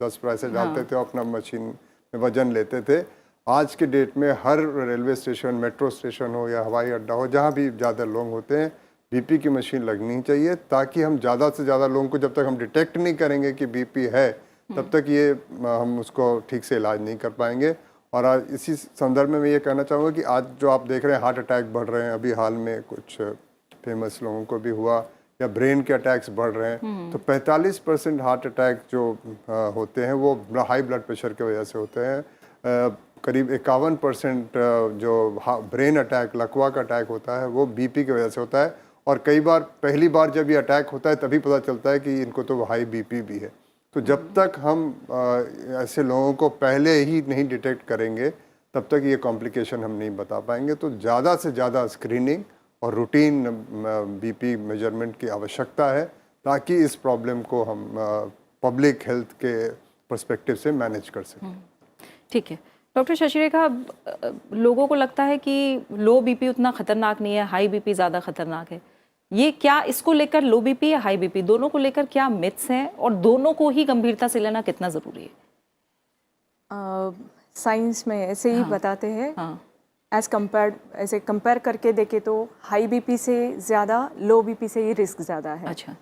10 पैसे डालते थे और अपना मशीन में वजन लेते थे। आज के डेट में हर रेलवे स्टेशन, मेट्रो स्टेशन हो या हवाई अड्डा हो, जहाँ भी ज़्यादा लोग होते हैं, बीपी की मशीन लगनी चाहिए, ताकि हम ज़्यादा से ज़्यादा लोगों को, जब तक हम डिटेक्ट नहीं करेंगे कि बीपी है, तब तक ये हम उसको ठीक से इलाज नहीं कर पाएंगे। और आज इसी संदर्भ में मैं ये कहना चाहूँगा कि आज जो आप देख रहे हैं हार्ट अटैक बढ़ रहे हैं, अभी हाल में कुछ फेमस लोगों को भी हुआ, या ब्रेन के अटैक्स बढ़ रहे हैं, तो 45% हार्ट अटैक जो होते हैं वो हाई ब्लड प्रेशर की वजह से होते हैं। करीब 51% जो ब्रेन अटैक, लकवा का अटैक होता है वो बीपी की वजह से होता है। और कई बार पहली बार जब ये अटैक होता है तभी पता चलता है कि इनको तो हाई बीपी भी है। तो जब तक हम ऐसे लोगों को पहले ही नहीं डिटेक्ट करेंगे तब तक ये कॉम्प्लिकेशन हम नहीं बता पाएंगे। तो ज़्यादा से ज़्यादा स्क्रीनिंग और रूटीन बीपी मेजरमेंट की आवश्यकता है ताकि इस प्रॉब्लम को हम पब्लिक हेल्थ के पर्सपेक्टिव से मैनेज कर सकें। ठीक है डॉक्टर शशिरेखा, लोगों को लगता है कि लो बीपी उतना खतरनाक नहीं है, हाई बीपी ज़्यादा खतरनाक है। ये क्या इसको लेकर, लो बीपी या हाई बीपी दोनों को लेकर क्या मिथ्स हैं और दोनों को ही गंभीरता से लेना कितना ज़रूरी है? साइंस में ऐसे ही बताते हैं, एज कम्पेयर, ऐसे कंपेयर करके देखे तो हाई बीपी से ज़्यादा लो बीपी से ही रिस्क ज़्यादा है। अच्छा,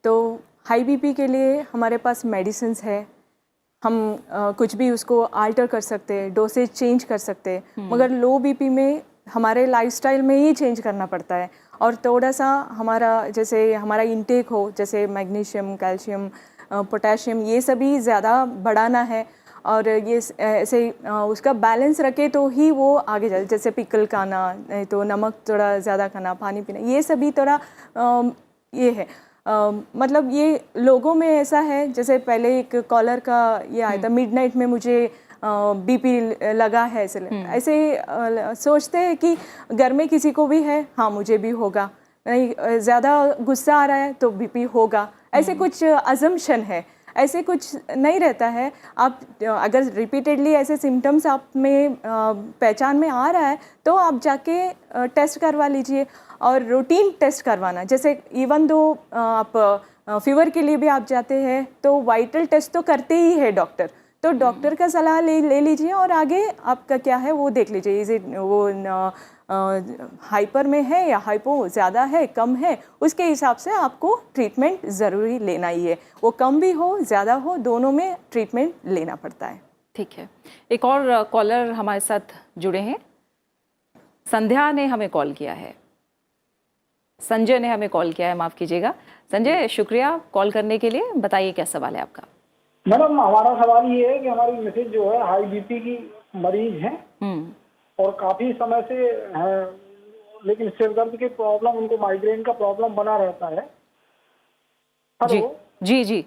तो हाई बीपी के लिए हमारे पास मेडिसिन्स है, हम कुछ भी उसको आल्टर कर सकते हैं, डोसेज चेंज कर सकते हैं, मगर लो बीपी में हमारे लाइफस्टाइल में ही चेंज करना पड़ता है। और थोड़ा सा हमारा जैसे हमारा इंटेक हो, जैसे मैग्नीशियम, कैल्शियम, पोटेशियम, ये सभी ज़्यादा बढ़ाना है और ये ऐसे उसका बैलेंस रखे तो ही वो आगे जाए। जैसे पिकल खाना, नहीं तो नमक थोड़ा ज़्यादा खाना, पानी पीना, ये सभी थोड़ा ये है। मतलब ये लोगों में ऐसा है, जैसे पहले एक कॉलर का ये आया था, मिडनाइट में मुझे बीपी लगा है, ऐसे सोचते हैं कि घर में किसी को भी है, हाँ मुझे भी होगा, नहीं ज़्यादा गुस्सा आ रहा है तो बीपी होगा, ऐसे कुछ अजम्पशन है, ऐसे कुछ नहीं रहता है। आप अगर रिपीटेडली ऐसे सिम्टम्स आप में पहचान में आ रहा है तो आप जाके टेस्ट करवा लीजिए और रूटीन टेस्ट करवाना। जैसे इवन दो आप फीवर के लिए भी आप जाते हैं तो वाइटल टेस्ट तो करते ही है डॉक्टर, तो डॉक्टर का सलाह ले लीजिए और आगे आपका क्या है वो देख लीजिए, इज इट वो हाइपर में है या हाइपो ज़्यादा है, कम है, उसके हिसाब से आपको ट्रीटमेंट ज़रूरी लेना ही है। वो कम भी हो ज़्यादा हो, दोनों में ट्रीटमेंट लेना पड़ता है। ठीक है, एक और कॉलर हमारे साथ जुड़े हैं, संध्या ने हमें कॉल किया है, संजय ने हमें कॉल किया है, माफ़ कीजिएगा। संजय, शुक्रिया कॉल करने के लिए, बताइए क्या सवाल है आपका। मैडम हमारा सवाल ये है कि हमारी मिसेज जो है हाई बीपी की मरीज है और काफी समय से है, लेकिन सिर दर्द की प्रॉब्लम, उनको माइग्रेन का प्रॉब्लम बना रहता है। हेलो जी जी,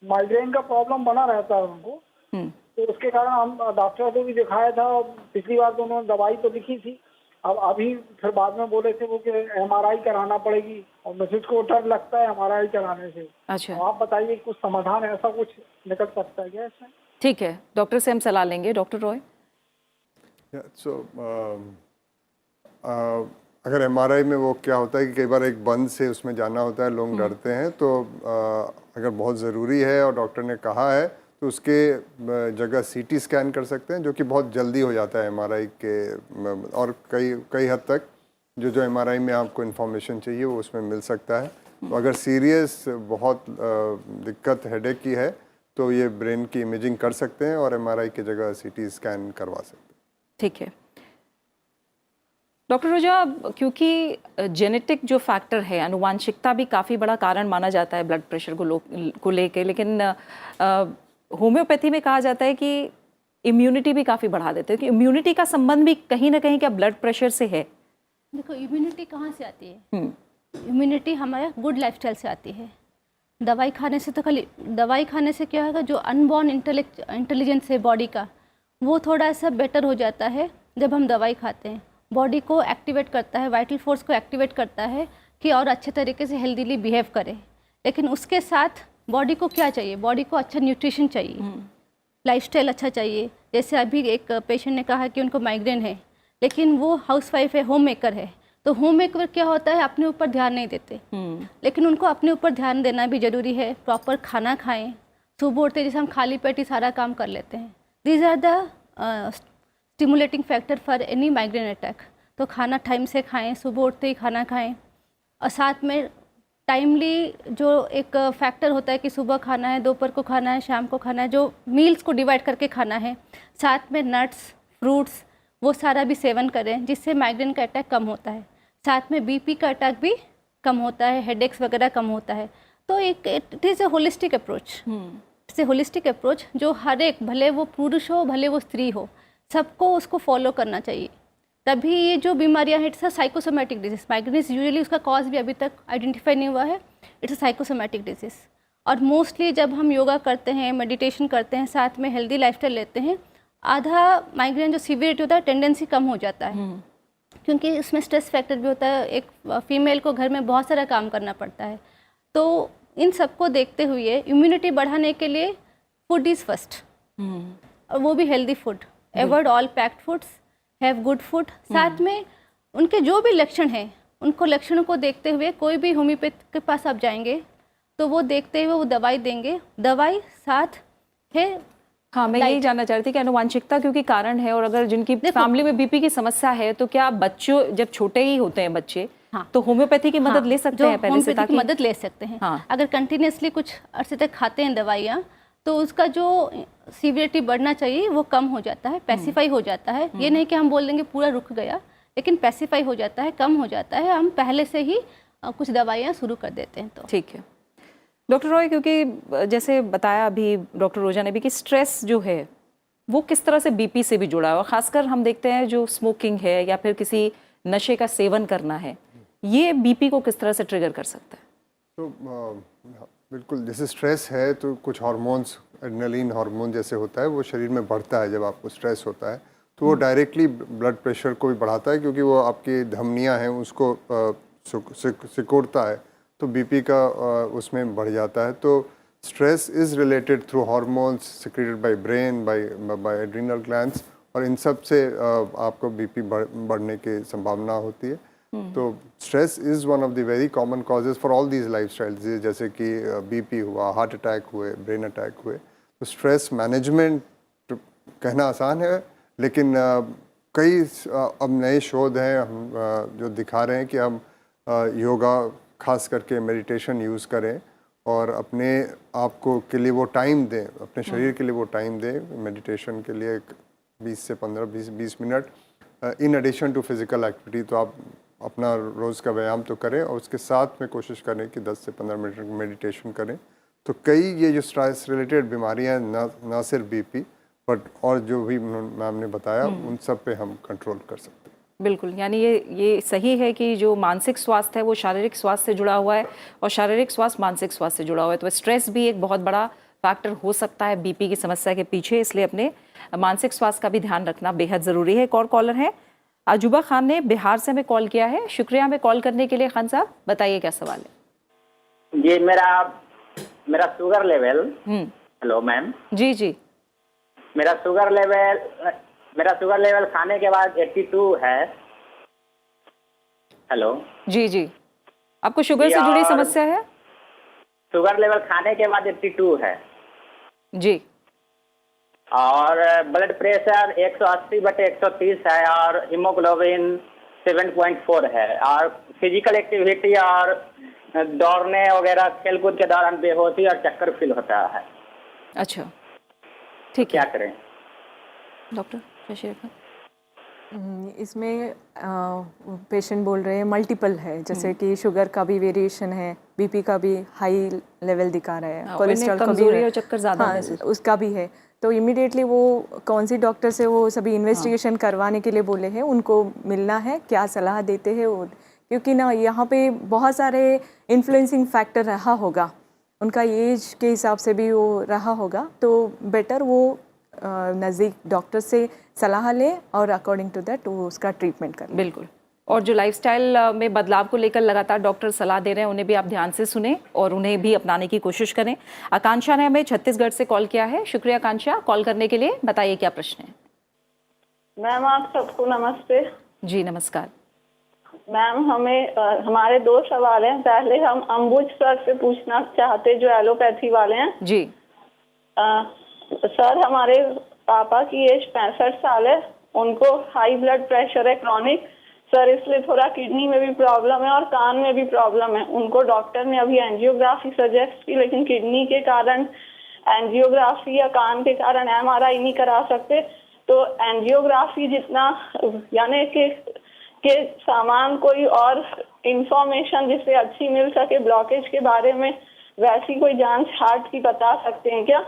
माइग्रेन का प्रॉब्लम बना रहता है उनको, तो उसके कारण हम डॉक्टर को भी दिखाया था। पिछली बार तो उन्होंने दवाई तो लिखी थी, अब अभी फिर बाद में बोले थे वो कि MRI कराना पड़ेगी और मिसेज को डर लगता है MRI कराने से। अच्छा, तो आप बताइए कुछ समाधान ऐसा कुछ निकल सकता है क्या इसमें? ठीक है, डॉक्टर से हम सलाह लेंगे। डॉक्टर रॉय। अगर MRI में वो क्या होता है कि कई बार एक बंद से उसमें जाना होता है, लोग डरते हैं, तो अगर बहुत ज़रूरी है और डॉक्टर ने कहा है तो उसके जगह CT स्कैन कर सकते हैं, जो कि बहुत जल्दी हो जाता है MRI के, और कई हद तक जो MRI में आपको इन्फॉर्मेशन चाहिए वो उसमें मिल सकता है। तो अगर सीरियस बहुत दिक्कत हेडेक की है तो ये ब्रेन की इमेजिंग कर सकते हैं और MRI की जगह CT स्कैन करवा सकते हैं। ठीक है डॉक्टर रोजा, क्योंकि जेनेटिक जो फैक्टर है, अनुवांशिकता भी काफ़ी बड़ा कारण माना जाता है ब्लड प्रेशर को लेके, लेकिन होम्योपैथी में कहा जाता है कि इम्यूनिटी भी काफ़ी बढ़ा देते हैं, कि इम्यूनिटी का संबंध भी कहीं ना कहीं क्या ब्लड प्रेशर से है? देखो, इम्यूनिटी कहाँ से आती है? इम्यूनिटी हमारे गुड लाइफस्टाइल से आती है। दवाई खाने से तो खाली दवाई खाने से क्या होगा, जो अनबॉर्न इंटेलिजेंस है बॉडी का, वो थोड़ा सा बेटर हो जाता है जब हम दवाई खाते हैं। बॉडी को एक्टिवेट करता है, वाइटल फोर्स को एक्टिवेट करता है कि और अच्छे तरीके से हेल्दीली बिहेव करे। लेकिन उसके साथ बॉडी को क्या चाहिए? बॉडी को अच्छा न्यूट्रिशन चाहिए, लाइफस्टाइल अच्छा चाहिए। जैसे अभी एक पेशेंट ने कहा कि उनको माइग्रेन है, लेकिन वो हाउसवाइफ है, होम मेकर है, तो होम मेकर क्या होता है, अपने ऊपर ध्यान नहीं देते। लेकिन उनको अपने ऊपर ध्यान देना भी ज़रूरी है। प्रॉपर खाना खाएं, सुबह उठते जैसे हम खाली पेट ही सारा काम कर लेते हैं। These are the stimulating factor for any migraine attack. तो खाना टाइम से खाएं, सुबह उठते ही खाना खाएं, और साथ में टाइमली जो एक फैक्टर होता है कि सुबह खाना है, दोपहर को खाना है, शाम को खाना है, जो मील्स को डिवाइड करके खाना है। साथ में नट्स, फ्रूट्स, वो सारा भी सेवन करें, जिससे माइग्रेन का अटैक कम होता है। साथ में बीपी का अटैक भी कम होता है, हेडेक्स वगैरह कम होता है। तो एक it is a holistic approach, it's a holistic approach जो हर एक, भले वो पुरुष हो भले वो स्त्री हो, सबको उसको फॉलो करना चाहिए। तभी ये जो बीमारियां हैं, it's a psychosomatic disease, migraine usually उसका कॉज भी अभी तक आइडेंटिफाई नहीं हुआ है, इट्स अ साइकोसोमैटिक डिजीज। और मोस्टली जब हम योगा करते हैं, मेडिटेशन करते हैं, साथ में हेल्दी लाइफस्टाइल लेते हैं, आधा माइग्रेन जो सीवियरिटी होता है टेंडेंसी कम हो जाता है, क्योंकि इसमें स्ट्रेस फैक्टर भी होता है। एक फीमेल को घर में बहुत सारा काम करना पड़ता है। तो इन सबको देखते हुए इम्यूनिटी बढ़ाने के लिए फूड इज़ फर्स्ट, और वो भी healthy food, avoid all packed foods, have good food. साथ में उनके जो भी लक्षण हैं, उनको लक्षणों को देखते हुए कोई भी होम्योपैथ के पास आप जाएंगे तो वो देखते हुए वो दवाई देंगे, दवाई साथ है। हाँ, मैं यही जानना चाह रही थी कि आनुवंशिकता क्योंकि कारण है, और अगर जिनकी फैमिली में बीपी की समस्या है तो क्या बच्चों, जब छोटे ही होते हैं बच्चे, हाँ, तो होम्योपैथी की मदद ले सकते हैं पहले से, ताकि मदद ले सकते हैं। हाँ, अगर कंटिन्यूसली कुछ अरसे तक खाते हैं दवाइयाँ तो उसका जो सीवियरिटी बढ़ना चाहिए वो कम हो जाता है, पैसिफाई हो जाता है। ये नहीं कि हम बोल देंगे पूरा रुक गया, लेकिन पैसिफाई हो जाता है, कम हो जाता है। हम पहले से ही कुछ दवाइयाँ शुरू कर देते हैं। तो ठीक है डॉक्टर रॉय, क्योंकि जैसे बताया अभी डॉक्टर रोजा ने भी कि स्ट्रेस जो है वो किस तरह से बीपी से भी जुड़ा है, और ख़ासकर हम देखते हैं जो स्मोकिंग है या फिर किसी नशे का सेवन करना है, ये बीपी को किस तरह से ट्रिगर कर सकता है? तो बिल्कुल, जैसे स्ट्रेस है तो कुछ हार्मोन्स, एड्रेनलिन हार्मोन जैसे होता है वो शरीर में बढ़ता है जब आपको स्ट्रेस होता है, तो वो डायरेक्टली ब्लड प्रेशर को भी बढ़ाता है, क्योंकि वो आपकी धमनियां हैं उसको सिकुड़ता है, तो बीपी का उसमें बढ़ जाता है। तो stress is related through hormones secreted by brain, by adrenal glands, और इन सब से आपको बीपी बढ़ने की संभावना होती है। तो stress is one of the very common causes for all these lifestyle disease, जैसे कि बीपी हुआ, हार्ट अटैक हुए, ब्रेन अटैक हुए। तो स्ट्रेस मैनेजमेंट कहना आसान है, लेकिन कई अब नए शोध हैं हम जो दिखा रहे हैं कि हम योगा खास करके मेडिटेशन यूज़ करें और अपने आप को के लिए वो टाइम दें, अपने शरीर के लिए वो टाइम दें मेडिटेशन के लिए 20 से 15-20 minute in addition to physical activity. तो आप अपना रोज़ का व्यायाम तो करें और उसके साथ में कोशिश करें कि 10 से 15 मिनट मेडिटेशन करें। तो कई ये जो स्ट्रेस रिलेटेड बीमारियां हैं, ना सिर्फ बीपी बट और जो भी मैम ने बताया, उन सब पे हम कंट्रोल कर सकते हैं। बिल्कुल, यानी ये सही है कि जो मानसिक स्वास्थ्य है वो शारीरिक स्वास्थ्य से जुड़ा हुआ है, और शारीरिक स्वास्थ्य मानसिक स्वास्थ्य से जुड़ा हुआ है। तो स्ट्रेस भी एक बहुत बड़ा फैक्टर हो सकता है बीपी की समस्या के पीछे, इसलिए अपने मानसिक स्वास्थ्य का भी ध्यान रखना बेहद ज़रूरी है। एक और कॉलर है, अजूबा खान ने बिहार से हमें कॉल किया है। शुक्रिया हमें कॉल करने के लिए। खान साहब बताइए क्या सवाल है? जी, मेरा शुगर लेवल, हेलो मैम। जी जी, मेरा शुगर लेवल खाने के बाद 82 है। हेलो जी जी, आपको शुगर से जुड़ी समस्या है? शुगर लेवल खाने के बाद 82 है जी, और ब्लड प्रेशर 180/130 है, और हीमोग्लोबिन 7.4 है, और फिजिकल एक्टिविटी और दौड़ने वगैरह खेलकूद के दौरान बेहोशी और चक्कर फील होता है। अच्छा ठीक है, क्या करें डॉक्टर शशिरेखा? इसमें पेशेंट बोल रहे हैं मल्टीपल है, जैसे कि शुगर का भी वेरिएशन है, बीपी का भी हाई लेवल दिखा रहा है, कोलेस्ट्रॉल का भी और चक्कर ज़्यादा हाँ, उसका भी है। तो इमीडिएटली वो कौन सी डॉक्टर से वो सभी इन्वेस्टिगेशन करवाने के लिए बोले हैं, उनको मिलना है, क्या सलाह देते हैं वो, क्योंकि ना यहाँ पे बहुत सारे इन्फ्लुएंसिंग फैक्टर रहा होगा, उनका एज के हिसाब से भी वो रहा होगा। तो बेटर वो नज़दीक डॉक्टर से सलाह ले और अकॉर्डिंग टू दैट वो उसका ट्रीटमेंट करें। बिल्कुल, और जो लाइफस्टाइल में बदलाव को लेकर लगातार डॉक्टर सलाह दे रहे हैं, उन्हें भी आप ध्यान से सुने और उन्हें भी अपनाने की कोशिश करें। आकांक्षा ने हमें छत्तीसगढ़ से कॉल किया है। शुक्रिया आकांक्षा कॉल करने के लिए। बताइए क्या प्रश्न है? मैम आप सबको नमस्ते। जी नमस्कार मैम, हमारे 2 सवाल हैं। पहले हम अंबुज सर से पूछना चाहते जो एलोपैथी वाले हैं। जी सर, हमारे पापा की एज 65 साल है, उनको हाई ब्लड प्रेशर है क्रॉनिक सर, इसलिए थोड़ा किडनी में भी प्रॉब्लम है और कान में भी प्रॉब्लम है। उनको डॉक्टर ने अभी एंजियोग्राफी सजेस्ट की, लेकिन किडनी के कारण एंजियोग्राफी या कान के कारण MRI नहीं करा सकते। तो एंजियोग्राफी जितना यानी कि के सामान कोई और इंफॉर्मेशन जिससे अच्छी मिल सके ब्लॉकेज के बारे में, वैसी कोई जांच हार्ट की बता सकते हैं क्या?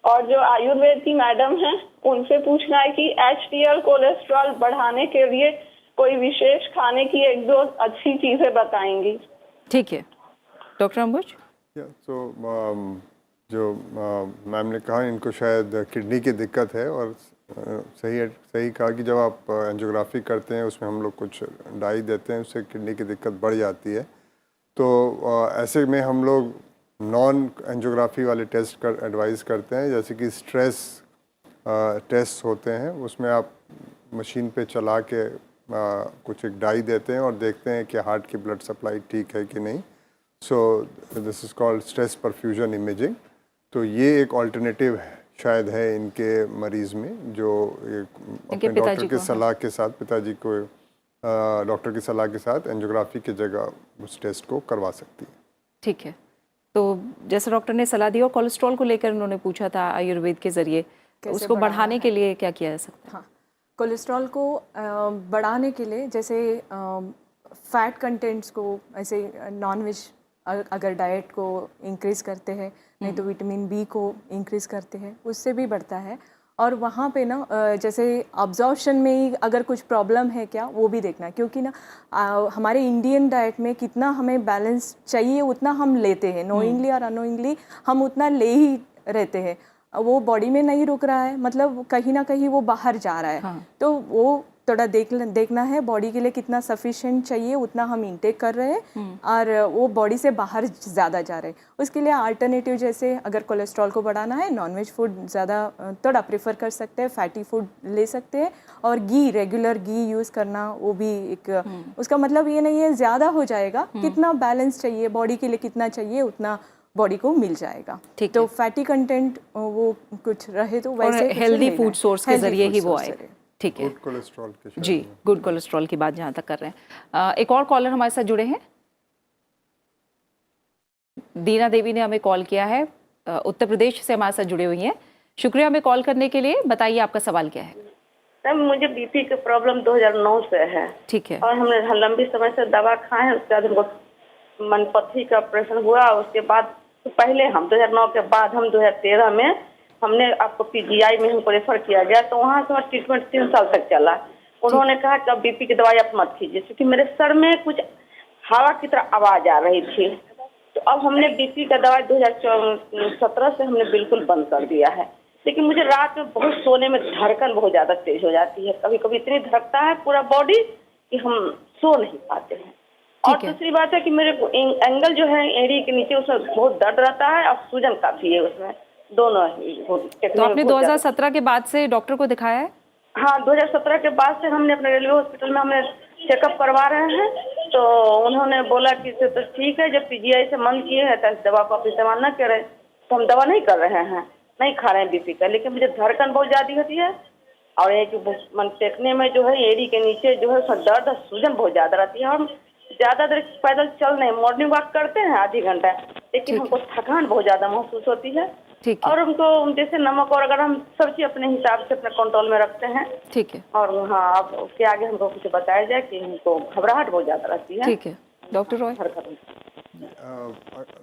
और जो आयुर्वेद की मैडम हैं उनसे पूछना है कि HDL कोलेस्ट्रॉल बढ़ाने के लिए कोई विशेष खाने की 1-2 अच्छी चीजें बताएंगी। ठीक है डॉक्टर अंबुज। जो मैम ने कहा, इनको शायद किडनी की दिक्कत है, और सही कहा कि जब आप एंजियोग्राफी करते हैं उसमें हम लोग कुछ डाई देते हैं, उससे किडनी की दिक्कत बढ़ जाती है। तो ऐसे में हम लोग नॉन एंजियोग्राफी वाले टेस्ट एडवाइस करते हैं, जैसे कि स्ट्रेस टेस्ट होते हैं, उसमें आप मशीन पे चला के कुछ एक डाई देते हैं और देखते हैं कि हार्ट की ब्लड सप्लाई ठीक है कि नहीं। So this is called stress perfusion imaging. तो ये एक ऑल्टरनेटिव शायद है इनके मरीज़ में, जो अपने डॉक्टर की सलाह के साथ, पिताजी को डॉक्टर की सलाह के साथ एंजियोग्राफी की जगह उस टेस्ट को करवा सकती है। ठीक है, तो जैसे डॉक्टर ने सलाह दी, और कोलेस्ट्रॉल को लेकर उन्होंने पूछा था आयुर्वेद के ज़रिए, उसको बढ़ाने के लिए क्या किया जा सकता है? हाँ, कोलेस्ट्रॉल को बढ़ाने के लिए जैसे फैट कंटेंट्स को, ऐसे नॉनवेज अगर डाइट को इंक्रीज़ करते हैं, नहीं तो विटामिन बी को इंक्रीज़ करते हैं, उससे भी बढ़ता है। और वहाँ पे ना जैसे अब्जॉर्प्शन में ही अगर कुछ प्रॉब्लम है क्या, वो भी देखना है, क्योंकि ना हमारे इंडियन डाइट में कितना हमें बैलेंस चाहिए उतना हम लेते हैं, नोइंगली और अनोइंगली हम उतना ले ही रहते हैं, वो बॉडी में नहीं रुक रहा है, मतलब कहीं ना कहीं वो बाहर जा रहा है। हाँ। तो वो थोड़ा देखना है बॉडी के लिए कितना सफिशिएंट चाहिए उतना हम इंटेक कर रहे हैं, और वो बॉडी से बाहर ज़्यादा जा रहे हैं। उसके लिए अल्टरनेटिव, जैसे अगर कोलेस्ट्रॉल को बढ़ाना है, नॉनवेज फूड ज़्यादा थोड़ा प्रेफर कर सकते हैं, फैटी फूड ले सकते हैं, और घी, रेगुलर घी यूज़ करना, वो भी एक उसका मतलब ये नहीं है ज़्यादा हो जाएगा, कितना बैलेंस चाहिए बॉडी के लिए, कितना चाहिए उतना बॉडी को मिल जाएगा। तो फैटी कंटेंट वो कुछ रहे तो वैसे हेल्दी फूड सोर्स के जरिए ही वो आए। ठीक है, गुड कोलेस्ट्रॉल के जी, गुड कोलेस्ट्रॉल की बात जहाँ तक कर रहे हैं। एक और कॉलर हमारे साथ जुड़े हैं, दीना देवी ने हमें कॉल किया है, उत्तर प्रदेश से हमारे साथ जुड़ी हुई हैं। शुक्रिया हमें कॉल करने के लिए। बताइए आपका सवाल क्या है? सर, मुझे बीपी की प्रॉब्लम 2009 से है। ठीक है। और हमने लंबी समय से दवा खाए हैं, उसके बाद हमको मनपथी का ऑपरेशन हुआ। उसके बाद पहले हम 2009 के बाद हम 2013 में हमने आपको PGI में हमको रेफर किया गया, तो वहाँ से हमारा ट्रीटमेंट 3 साल तक चला। उन्होंने कहा कि अब बीपी की दवाई आप मत कीजिए, क्योंकि मेरे सर में कुछ हवा की तरह आवाज़ आ रही थी। तो अब हमने बीपी का दवाई 2017 से हमने बिल्कुल बंद कर दिया है। लेकिन मुझे रात में बहुत सोने में धड़कन बहुत ज़्यादा तेज हो जाती है, कभी कभी इतनी धड़कता है पूरा बॉडी कि हम सो नहीं पाते हैं। और दूसरी बात है कि मेरे एंगल जो है एड़ी के नीचे, उसमें बहुत दर्द रहता है और सूजन काफ़ी है उसमें, दोनों। तो आपने 2017 के बाद से डॉक्टर को दिखाया है? हाँ, 2017 के बाद से हमने अपने रेलवे हॉस्पिटल में हमने चेकअप करवा रहे हैं, तो उन्होंने बोला कि तो ठीक है, जब PGI से मन किए हैं तो दवा को आप इस्तेमाल न करें। तो हम दवा नहीं कर रहे हैं, नहीं खा रहे हैं बीपी का, लेकिन मुझे धड़कन बहुत ज़्यादा होती है, और एक मन टेकने में जो है एड़ी के नीचे जो है उसका दर्द और सूजन बहुत ज़्यादा रहती है। हम ज़्यादा देर पैदल चल नहीं, मॉर्निंग वॉक करते हैं आधी घंटा, लेकिन हमको थकान बहुत ज़्यादा महसूस होती है। और उनको जैसे नमक और अगर हम सब चीज़ अपने हिसाब से अपने कंट्रोल में रखते हैं। ठीक है। और हाँ, अब उसके आगे हमको कुछ बताया जाए कि हमको घबराहट बहुत ज़्यादा रहती है। ठीक है डॉक्टर रॉय।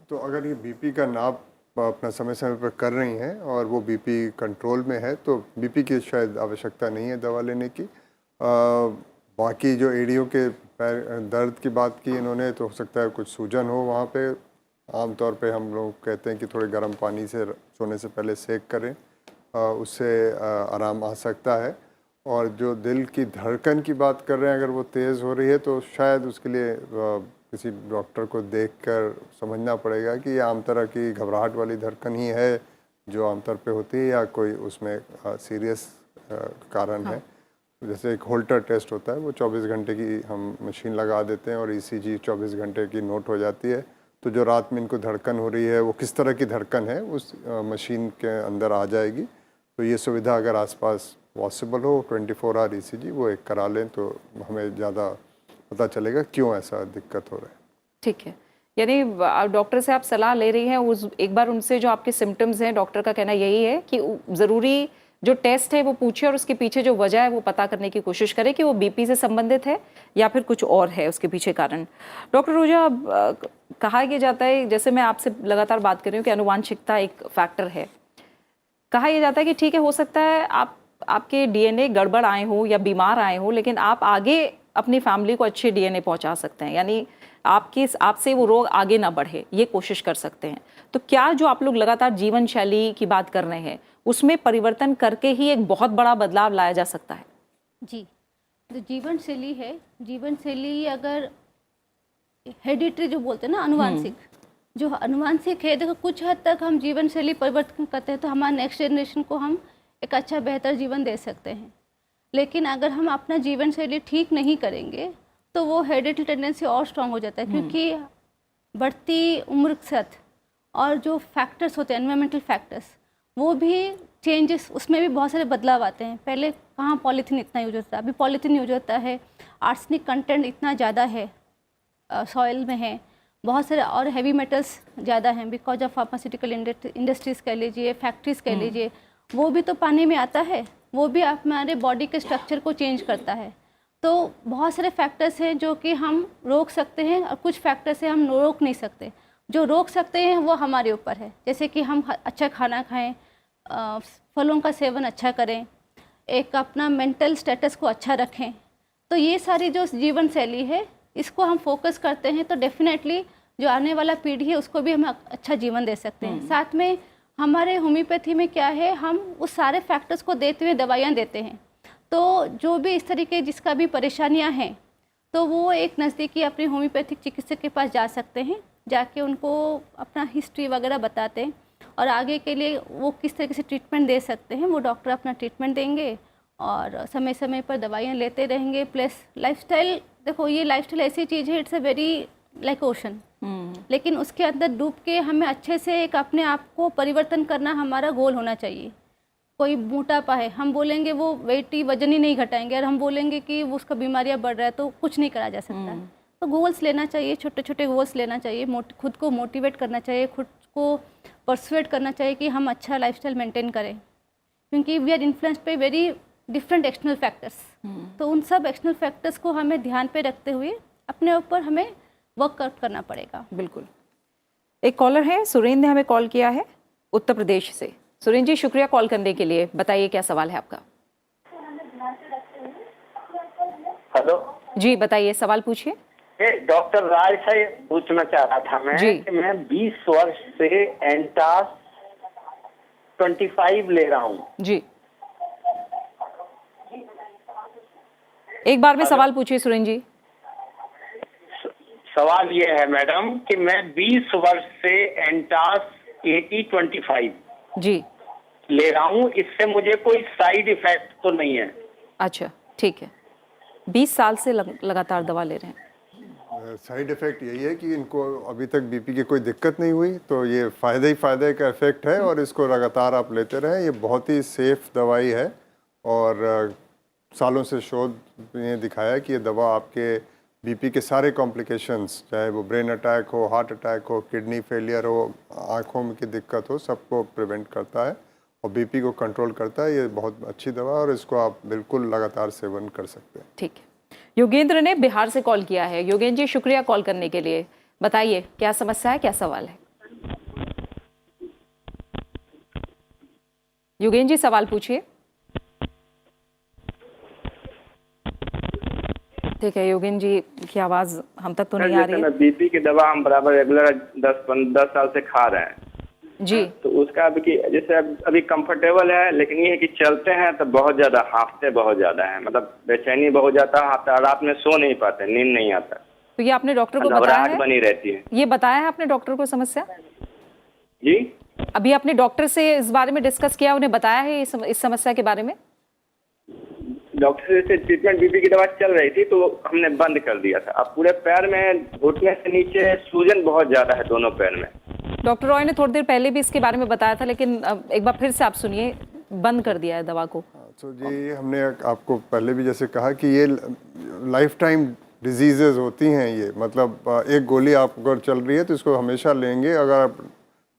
तो अगर ये बीपी का नाप अपना समय समय पर कर रही हैं और वो बीपी कंट्रोल में है, तो बीपी की शायद आवश्यकता नहीं है दवा लेने की। बाकी जो एड़ियों के दर्द की बात की इन्होंने, तो हो सकता है कुछ सूजन हो वहाँ पे। आमतौर पे हम लोग कहते हैं कि थोड़े गर्म पानी से सोने से पहले सेक करें, उससे आराम आ सकता है। और जो दिल की धड़कन की बात कर रहे हैं, अगर वो तेज़ हो रही है तो शायद उसके लिए किसी डॉक्टर को देखकर समझना पड़ेगा कि ये आम तरह की घबराहट वाली धड़कन ही है जो आमतौर पे होती है, या कोई उसमें सीरियस कारण है। जैसे एक होल्टर टेस्ट होता है, वो 24 घंटे की हम मशीन लगा देते हैं और ECG 24 घंटे की नोट हो जाती है। तो जो रात में इनको धड़कन हो रही है वो किस तरह की धड़कन है उस मशीन के अंदर आ जाएगी। तो ये सुविधा अगर आसपास पॉसिबल हो 24 आवर ECG वो एक करा लें, तो हमें ज़्यादा पता चलेगा क्यों ऐसा दिक्कत हो रहा है। ठीक है, यानी डॉक्टर से आप सलाह ले रही हैं, उस एक बार उनसे जो आपके सिम्टम्स हैं, डॉक्टर का कहना यही है कि ज़रूरी जो टेस्ट है वो पूछे और उसके पीछे जो वजह है वो पता करने की कोशिश करे कि वो बीपी से संबंधित है या फिर कुछ और है उसके पीछे कारण। डॉक्टर रोजा, कहा यह जाता है, जैसे मैं आपसे लगातार बात कर रही हूँ कि आनुवांशिकता एक फैक्टर है, कहा यह जाता है कि ठीक है, हो सकता है आपके डीएनए गड़बड़ आए हो या बीमार आए हो, लेकिन आप आगे अपनी फैमिली को अच्छे डीएनए पहुंचा सकते हैं, यानी आपसे वो रोग आगे ना बढ़े, ये कोशिश कर सकते हैं। तो क्या जो आप लोग लगातार जीवन शैली की बात कर रहे हैं उसमें परिवर्तन करके ही एक बहुत बड़ा बदलाव लाया जा सकता है? जी, जो जीवन शैली है, जीवन शैली अगर हेरिडिटरी जो बोलते हैं ना, अनुवांशिक, जो अनुवांशिक है, देखो कुछ हद तक हम जीवन शैली परिवर्तन करते हैं तो हमारे नेक्स्ट जनरेशन को हम एक अच्छा बेहतर जीवन दे सकते हैं। लेकिन अगर हम अपना जीवन शैली ठीक नहीं करेंगे तो वो हेरिडिटरी टेंडेंसी और स्ट्रांग हो जाता है, क्योंकि बढ़ती उम्र के साथ और जो फैक्टर्स होते हैं एनवायरमेंटल फैक्टर्स, वो भी चेंजेस, उसमें भी बहुत सारे बदलाव आते हैं। पहले कहाँ पॉलीथीन इतना यूज होता है, अभी पॉलीथीन यूज होता है, आर्सेनिक कंटेंट इतना ज़्यादा है सॉइल में है, बहुत सारे और हैवी मेटल्स ज़्यादा हैं बिकॉज ऑफ फार्मास्यूटिकल इंडस्ट्रीज़ कह लीजिए, फैक्ट्रीज़ कह लीजिए, वो भी तो पानी में आता है, वो भी हमारे बॉडी के स्ट्रक्चर को चेंज करता है। तो बहुत सारे फैक्टर्स हैं जो कि हम रोक सकते हैं और कुछ फैक्टर्स हैं हम रोक नहीं सकते। जो रोक सकते हैं वो हमारे ऊपर है, जैसे कि हम अच्छा खाना खाएं, फलों का सेवन अच्छा करें, एक अपना मेंटल स्टेटस को अच्छा रखें। तो ये सारी जो जीवन शैली है इसको हम फोकस करते हैं तो डेफिनेटली जो आने वाला पीढ़ी है उसको भी हम अच्छा जीवन दे सकते हैं। साथ में हमारे होम्योपैथी में क्या है, हम उस सारे फैक्टर्स को देते हुए दवाइयाँ देते हैं। तो जो भी इस तरीके जिसका भी परेशानियाँ हैं तो वो एक नज़दीकी अपने होम्योपैथिक चिकित्सक के पास जा सकते हैं, जाके उनको अपना हिस्ट्री वगैरह बताते हैं और आगे के लिए वो किस तरीके से ट्रीटमेंट दे सकते हैं, वो डॉक्टर अपना ट्रीटमेंट देंगे और समय समय पर दवाइयाँ लेते रहेंगे। प्लस लाइफस्टाइल, देखो ये लाइफस्टाइल ऐसी चीज़ है, it's a very like ocean, लेकिन उसके अंदर डूब के हमें अच्छे से एक अपने आप को परिवर्तन करना हमारा गोल होना चाहिए। कोई मोटापा है, हम बोलेंगे वो वेट ही वजन ही नहीं घटाएंगे, और हम बोलेंगे कि वो उसका बीमारियाँ बढ़ रहा है तो कुछ नहीं करा जा सकता। तो गोल्स लेना चाहिए, छोटे छोटे गोल्स लेना चाहिए, खुद को मोटिवेट करना चाहिए, खुद को परसुएट करना चाहिए कि हम अच्छा लाइफस्टाइल मेंटेन करें, क्योंकि we are influenced by very different external factors. तो उन सब एक्सटर्नल फैक्टर्स को हमें ध्यान पे रखते हुए अपने ऊपर हमें वर्कआउट करना पड़ेगा। बिल्कुल। एक कॉलर है, सुरेंद्र ने हमें कॉल किया है उत्तर प्रदेश से। सुरेंद्र जी, शुक्रिया कॉल करने के लिए, बताइए क्या सवाल है आपका। हेलो जी, बताइए, सवाल पूछिए। डॉक्टर राय से पूछना चाह रहा था मैं कि मैं 20 वर्ष से एंटास 25 ले रहा हूँ जी। एक बार में सवाल पूछिए सुरेंद्र जी। सवाल ये है मैडम कि मैं 20 वर्ष से एंटास 80-25 जी ले रहा हूँ, इससे मुझे कोई साइड इफेक्ट तो नहीं है? अच्छा, ठीक है। 20 साल से लगातार दवा ले रहे हैं। साइड इफ़ेक्ट यही है कि इनको अभी तक बीपी की कोई दिक्कत नहीं हुई, तो ये फ़ायदे ही फ़ायदे का इफ़ेक्ट है और इसको लगातार आप लेते रहें। ये बहुत ही सेफ़ दवाई है और सालों से शोध ने दिखाया कि ये दवा आपके बीपी के सारे कॉम्प्लिकेशंस, चाहे वो ब्रेन अटैक हो, हार्ट अटैक हो, किडनी फेलियर हो, आँखों में की दिक्कत हो, सबको प्रिवेंट करता है और बीपी को कंट्रोल करता है। ये बहुत अच्छी दवा है और इसको आप बिल्कुल लगातार सेवन कर सकते हैं। ठीक है। योगेंद्र ने बिहार से कॉल किया है। योगेंद्र जी, शुक्रिया कॉल करने के लिए, बताइए क्या समस्या है, क्या सवाल है। योगेंद्र जी, सवाल पूछिए। ठीक है, योगेंद्र जी की आवाज हम तक तो नहीं आ रही है। बीपी की दवा हम बराबर रेगुलर 10 साल से खा रहे हैं जी, तो उसका अभी जैसे अभी कंफर्टेबल है, लेकिन ये है कि चलते हैं तो बहुत ज्यादा हाँफते बहुत ज्यादा है, मतलब बेचैनी बहुत ज्यादा हाँफता, रात में सो नहीं पाते, नींद नहीं आता। तो ये आपने डॉक्टर को बताया है? बनी रहती है। ये बताया है आपने डॉक्टर को समस्या? जी, अभी आपने डॉक्टर से इस बारे में डिस्कस किया, उन्हें बताया है इस समस्या के बारे में? डॉक्टर से ट्रीटमेंट बीपी की दवा चल रही थी तो हमने बंद कर दिया था। अब पूरे पैर में घुटने से नीचे सूजन बहुत ज्यादा है दोनों पैर में। डॉक्टर रॉय ने थोड़ी देर पहले भी इसके बारे में बताया था, लेकिन एक बार फिर से आप सुनिए, बंद कर दिया है दवा को। तो जी, हमने आपको पहले भी जैसे कहा कि ये लाइफ टाइम डिजीजेज होती हैं। ये मतलब एक गोली आप अगर चल रही है तो इसको हमेशा लेंगे, अगर आप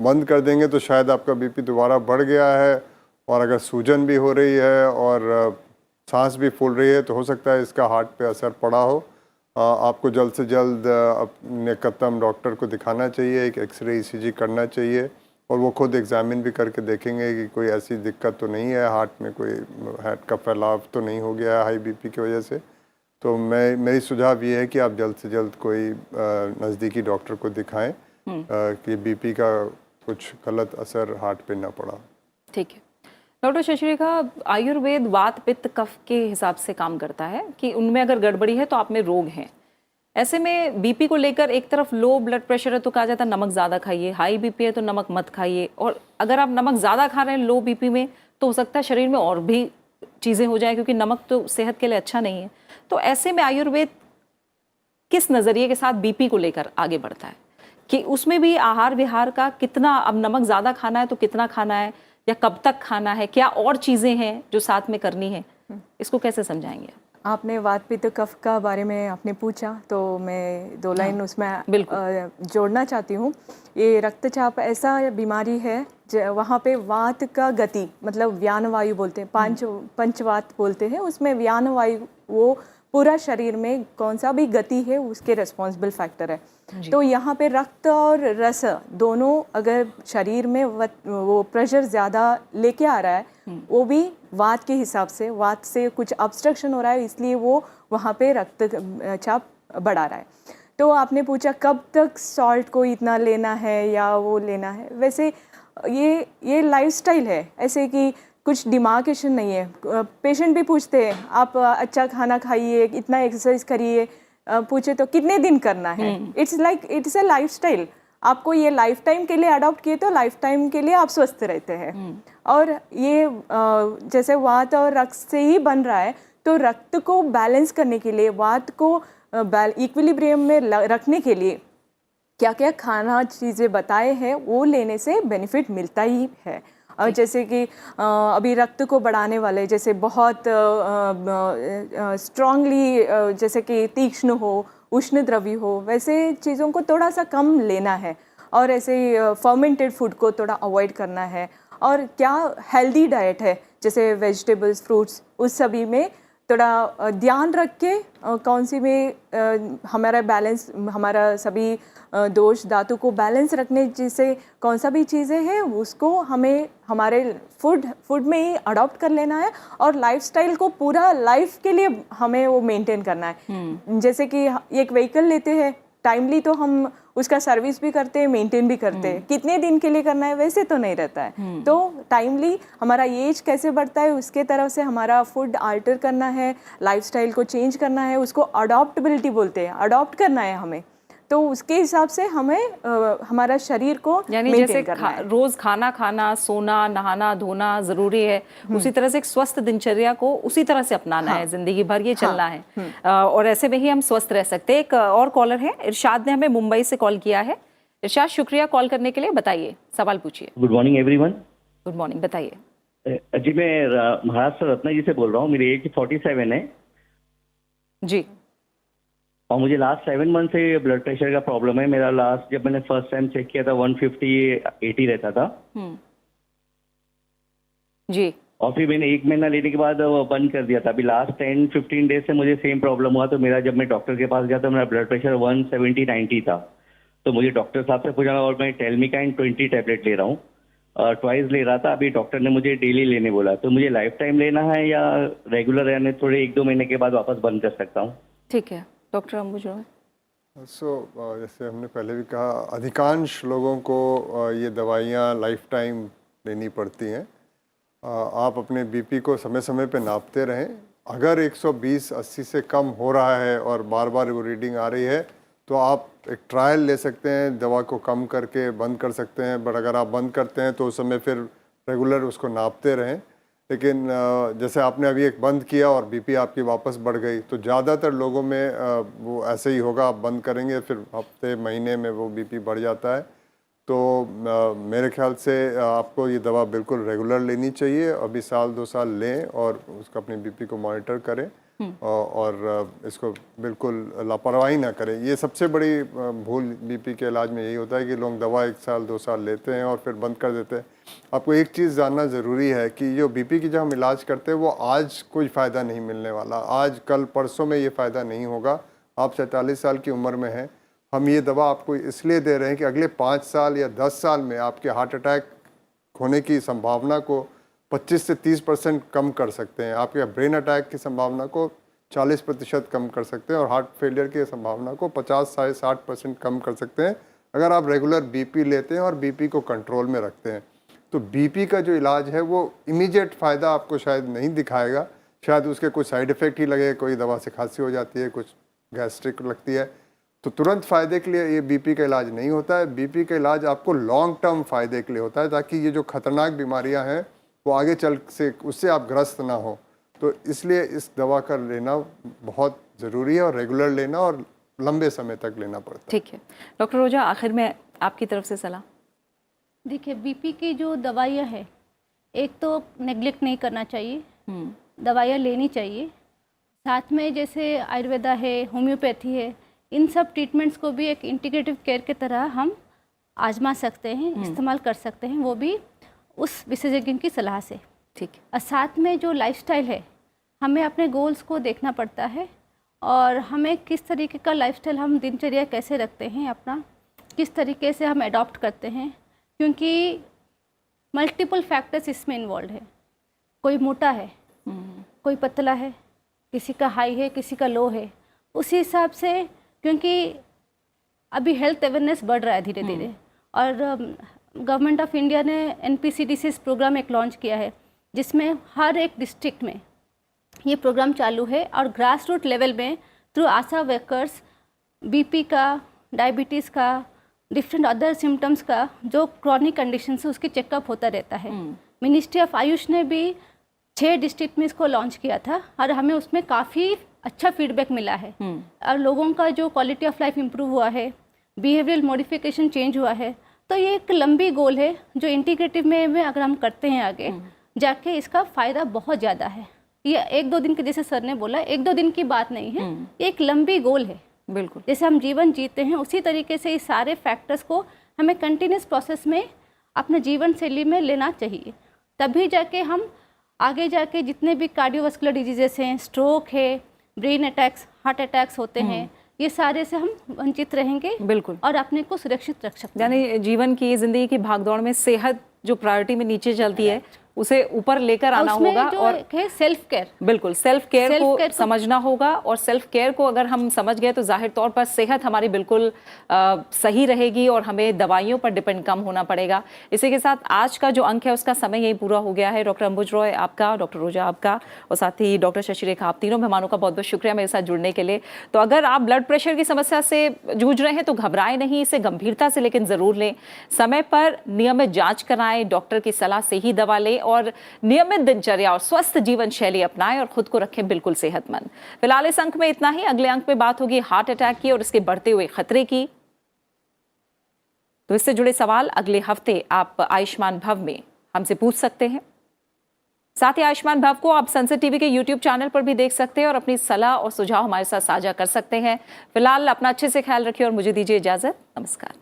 बंद कर देंगे तो शायद आपका बीपी दोबारा बढ़ गया है और अगर सूजन भी हो रही है और सांस भी फूल रही है तो हो सकता है इसका हार्ट पे असर पड़ा हो। आपको जल्द से जल्द अपने निकटतम डॉक्टर को दिखाना चाहिए, एक एक्सरे ईसीजी करना चाहिए और वो खुद एग्जामिन भी करके देखेंगे कि कोई ऐसी दिक्कत तो नहीं है, हार्ट में कोई हार्ट का फैलाव तो नहीं हो गया है हाई बीपी की वजह से। तो मेरी सुझाव ये है कि आप जल्द से जल्द कोई नज़दीकी डॉक्टर को दिखाएं कि बीपी का कुछ गलत असर हार्ट पे ना पड़ा। ठीक है डॉक्टर शशिरेखा, आयुर्वेद वात पित्त कफ के हिसाब से काम करता है कि उनमें अगर गड़बड़ी है तो आप में रोग हैं। ऐसे में बीपी को लेकर एक तरफ लो ब्लड प्रेशर है तो कहा जाता है नमक ज़्यादा खाइए, हाई बीपी है तो नमक मत खाइए, और अगर आप नमक ज़्यादा खा रहे हैं लो बीपी में तो हो सकता है शरीर में और भी चीज़ें हो जाए क्योंकि नमक तो सेहत के लिए अच्छा नहीं है। तो ऐसे में आयुर्वेद किस नज़रिए के साथ बीपी को लेकर आगे बढ़ता है कि उसमें भी आहार विहार का कितना, अब नमक ज़्यादा खाना है तो कितना खाना है या कब तक खाना है, क्या और चीज़ें हैं जो साथ में करनी है, इसको कैसे समझाएंगे? आपने वात पित्त कफ का बारे में आपने पूछा तो मैं 2 लाइन उसमें जोड़ना चाहती हूँ। ये रक्तचाप ऐसा बीमारी है वहाँ पे वात का गति, मतलब व्यान वायु बोलते हैं, पंचवात बोलते हैं, उसमें व्यान वायु वो पूरा शरीर में कौन सा भी गति है उसके रिस्पॉन्सिबल फैक्टर है। तो यहाँ पे रक्त और रस दोनों अगर शरीर में वो प्रेशर ज़्यादा लेके आ रहा है, वो भी वात के हिसाब से, वात से कुछ ऑब्स्ट्रक्शन हो रहा है इसलिए वो वहाँ पे रक्तचाप बढ़ा रहा है। तो आपने पूछा कब तक सॉल्ट को इतना लेना है या वो लेना है, वैसे ये लाइफस्टाइल है, ऐसे कि कुछ डिमार्केशन नहीं है। पेशेंट भी पूछते हैं आप अच्छा खाना खाइए, इतना एक्सरसाइज करिए, पूछे तो कितने दिन करना है। इट्स अ लाइफस्टाइल, आपको ये लाइफ टाइम के लिए अडॉप्ट किए तो लाइफ टाइम के लिए आप स्वस्थ रहते हैं। और ये जैसे वात और रक्त से ही बन रहा है तो रक्त को बैलेंस करने के लिए, वात को इक्विलिब्रियम में रखने के लिए क्या क्या खाना चीज़ें बताए हैं वो लेने से बेनिफिट मिलता ही है। और जैसे कि अभी रक्त को बढ़ाने वाले जैसे बहुत स्ट्रांगली जैसे कि तीक्ष्ण हो, उष्ण द्रव्य हो, वैसे चीज़ों को थोड़ा सा कम लेना है और ऐसे फर्मेंटेड फूड को थोड़ा अवॉइड करना है। और क्या हेल्दी डाइट है जैसे वेजिटेबल्स, फ्रूट्स, उस सभी में थोड़ा ध्यान रख के कौन सी में हमारा बैलेंस, हमारा सभी दोष धातु को बैलेंस रखने जिससे कौन सा भी चीज़ें हैं उसको हमें हमारे फूड में ही अडॉप्ट कर लेना है और लाइफस्टाइल को पूरा लाइफ के लिए हमें वो मेंटेन करना है। जैसे कि एक व्हीकल लेते हैं, टाइमली तो हम उसका सर्विस भी करते हैं, मेंटेन भी करते हैं, कितने दिन के लिए करना है वैसे तो नहीं रहता है। तो टाइमली हमारा एज कैसे बढ़ता है उसके तरफ से हमारा फूड अल्टर करना है, लाइफस्टाइल को चेंज करना है, उसको अडॉप्टेबिलिटी बोलते हैं, अडॉप्ट करना है हमें। तो उसके हिसाब से हमें हमारा शरीर को यानी जैसे रोज खाना खाना, सोना, नहाना धोना जरूरी है, उसी तरह से एक स्वस्थ दिनचर्या को उसी तरह से अपनाना है, जिंदगी भर ये चलना है और ऐसे में ही हम स्वस्थ रह सकते हैं। एक और कॉलर है, इरशाद ने हमें मुंबई से कॉल किया है। इरशाद, शुक्रिया कॉल करने के लिए, बताइए, सवाल पूछिए। Good morning everyone. Good morning, बताइए। जी, मैं महाराष्ट्र रत्ना जी से बोल रहा हूँ। मेरी एज 47 है जी, और मुझे लास्ट 7 मंथ से ब्लड प्रेशर का प्रॉब्लम है। मेरा लास्ट जब मैंने फर्स्ट टाइम चेक किया था 150/80 रहता था जी, और फिर मैंने 1 महीना लेने के बाद वो बंद कर दिया था। अभी लास्ट 10-15 डेज से मुझे सेम प्रॉब्लम हुआ। तो मेरा जब मैं डॉक्टर के पास गया तो मेरा ब्लड प्रेशर 170/90 था। तो मुझे डॉक्टर साहब से पूछा और मैं टेलमिकाइन 20 टैबलेट ले रहा हूँ, ट्वाइस ले रहा था। अभी डॉक्टर ने मुझे डेली लेने बोला। तो मुझे लाइफ टाइम लेना है या रेगुलर, यानी थोड़े 1-2 महीने के बाद वापस बंद कर सकता हूँ? ठीक है डॉक्टर अंबुजा। जैसे हमने पहले भी कहा, अधिकांश लोगों को ये दवाइयाँ लाइफ टाइम लेनी पड़ती हैं। आप अपने बीपी को समय समय पे नापते रहें। अगर 120/80 से कम हो रहा है और बार बार वो रीडिंग आ रही है तो आप एक ट्रायल ले सकते हैं, दवा को कम करके बंद कर सकते हैं। बट अगर आप बंद करते हैं तो उस समय फिर रेगुलर उसको नापते रहें। लेकिन जैसे आपने अभी एक बंद किया और बीपी आपकी वापस बढ़ गई तो ज़्यादातर लोगों में वो ऐसे ही होगा। आप बंद करेंगे फिर हफ्ते महीने में वो बीपी बढ़ जाता है। तो मेरे ख्याल से आपको ये दवा बिल्कुल रेगुलर लेनी चाहिए। अभी 1-2 साल लें और उसका अपनी बीपी को मॉनिटर करें। और इसको बिल्कुल लापरवाही ना करें। ये सबसे बड़ी भूल बीपी के इलाज में यही होता है कि लोग दवा 1 साल 2 साल लेते हैं और फिर बंद कर देते हैं। आपको एक चीज़ जानना ज़रूरी है कि जो बीपी की जब हम इलाज करते हैं वो आज कोई फ़ायदा नहीं मिलने वाला, आज कल परसों में ये फ़ायदा नहीं होगा। आप 47 साल की उम्र में हैं, हम ये दवा आपको इसलिए दे रहे हैं कि अगले 5 साल या 10 साल में आपके हार्ट अटैक होने की संभावना को 25 से 30% कम कर सकते हैं, आपके ब्रेन अटैक की संभावना को 40% कम कर सकते हैं और हार्ट फेलियर की संभावना को 50 से 60% कम कर सकते हैं अगर आप रेगुलर बीपी लेते हैं और बीपी को कंट्रोल में रखते हैं। तो बीपी का जो इलाज है वो इमीडिएट फ़ायदा आपको शायद नहीं दिखाएगा, शायद उसके कुछ साइड इफ़ेक्ट ही लगे, कोई दवा से खांसी हो जाती है, कुछ गैस्ट्रिक लगती है, तो तुरंत फ़ायदे के लिए ये बीपी का इलाज नहीं होता है। बीपी का इलाज आपको लॉन्ग टर्म फ़ायदे के लिए होता है, ताकि ये जो खतरनाक बीमारियां हैं वो आगे चल से उससे आप ग्रस्त ना हो। तो इसलिए इस दवा का लेना बहुत ज़रूरी है और रेगुलर लेना और लंबे समय तक लेना पड़ता है। ठीक है डॉक्टर रोजा, आखिर में आपकी तरफ से सलाह। देखिए, बीपी की जो दवाइयाँ है, एक तो नेग्लेक्ट नहीं करना चाहिए, दवाइयाँ लेनी चाहिए। साथ में जैसे आयुर्वेदा है, होम्योपैथी है, इन सब ट्रीटमेंट्स को भी एक इंटीग्रेटिव केयर की तरह हम आजमा सकते हैं, इस्तेमाल कर सकते हैं, वो भी उस विशेषज्ञ की सलाह से। ठीक है। और साथ में जो लाइफस्टाइल है, हमें अपने गोल्स को देखना पड़ता है और हमें किस तरीके का लाइफस्टाइल, हम दिनचर्या कैसे रखते हैं अपना, किस तरीके से हम अडॉप्ट करते हैं, क्योंकि मल्टीपल फैक्टर्स इसमें इन्वॉल्व है। कोई मोटा है, कोई पतला है, किसी का हाई है, किसी का लो है। उसी हिसाब से, क्योंकि अभी हेल्थ अवेयरनेस बढ़ रहा है धीरे धीरे, और गवर्नमेंट ऑफ इंडिया ने NPCDCS प्रोग्राम एक लॉन्च किया है, जिसमें हर एक डिस्ट्रिक्ट में ये प्रोग्राम चालू है और ग्रास रूट लेवल में थ्रू आशा वर्कर्स बीपी का, डायबिटीज़ का, डिफरेंट अदर सिम्टम्स का जो क्रॉनिक कंडीशन है उसकी चेकअप होता रहता है। मिनिस्ट्री ऑफ आयुष ने भी 6 डिस्ट्रिक्ट में इसको लॉन्च किया था और हमें उसमें काफ़ी अच्छा फीडबैक मिला है और लोगों का जो क्वालिटी ऑफ लाइफ इम्प्रूव हुआ है, बिहेवियरल मॉडिफिकेशन चेंज हुआ है। तो ये एक लंबी गोल है जो इंटीग्रेटिव में अगर हम करते हैं आगे जाके, इसका फ़ायदा बहुत ज़्यादा है। ये 1-2 दिन के, जैसे सर ने बोला, 1-2 दिन की बात नहीं है, ये एक लंबी गोल है। बिल्कुल, जैसे हम जीवन जीते हैं उसी तरीके से इस सारे फैक्टर्स को हमें कंटिन्यूस प्रोसेस में अपने जीवन शैली में लेना चाहिए, तभी जाके हम आगे जाके जितने भी कार्डियोवास्कुलर डिजीजेस हैं, स्ट्रोक है, ब्रेन अटैक्स, हार्ट अटैक्स होते हैं, ये सारे से हम वंचित रहेंगे। बिल्कुल, और अपने को सुरक्षित रख सकते हैं। यानी जीवन की, जिंदगी की भागदौड़ में सेहत जो प्रायोरिटी में नीचे चलती है उसे ऊपर लेकर आना होगा और सेल्फ केयर, बिल्कुल सेल्फ केयर को समझना होगा। और सेल्फ केयर को अगर हम समझ गए तो जाहिर तौर पर सेहत हमारी बिल्कुल सही रहेगी और हमें दवाइयों पर डिपेंड कम होना पड़ेगा। इसी के साथ आज का जो अंक है उसका समय यही पूरा हो गया है। डॉक्टर अंबुज रॉय आपका, डॉक्टर रोजा आपका और साथ ही डॉक्टर शशि रेखा, आप तीनों मेहमानों का बहुत बहुत शुक्रिया मेरे साथ जुड़ने के लिए। तो अगर आप ब्लड प्रेशर की समस्या से जूझ रहे हैं तो घबराएं नहीं, इसे गंभीरता से लेकिन ज़रूर लें। समय पर नियमित जाँच कराएं, डॉक्टर की सलाह से ही दवा लें और नियमित दिनचर्या और स्वस्थ जीवन शैली अपनाएं और खुद को रखें बिल्कुल सेहतमंद। फिलहाल इस अंक में इतना ही। अगले अंक में बात होगी हार्ट अटैक की और इसके बढ़ते हुए खतरे की। तो इससे जुड़े सवाल अगले हफ्ते आप आयुष्मान भव में हमसे पूछ सकते हैं। साथ ही आयुष्मान भव को आप सनसेट टीवी के YouTube चैनल पर भी देख सकते हैं और अपनी सलाह और सुझाव हमारे साथ साझा कर सकते हैं। फिलहाल अपना अच्छे से ख्याल रखिए और मुझे दीजिए इजाजत। नमस्कार।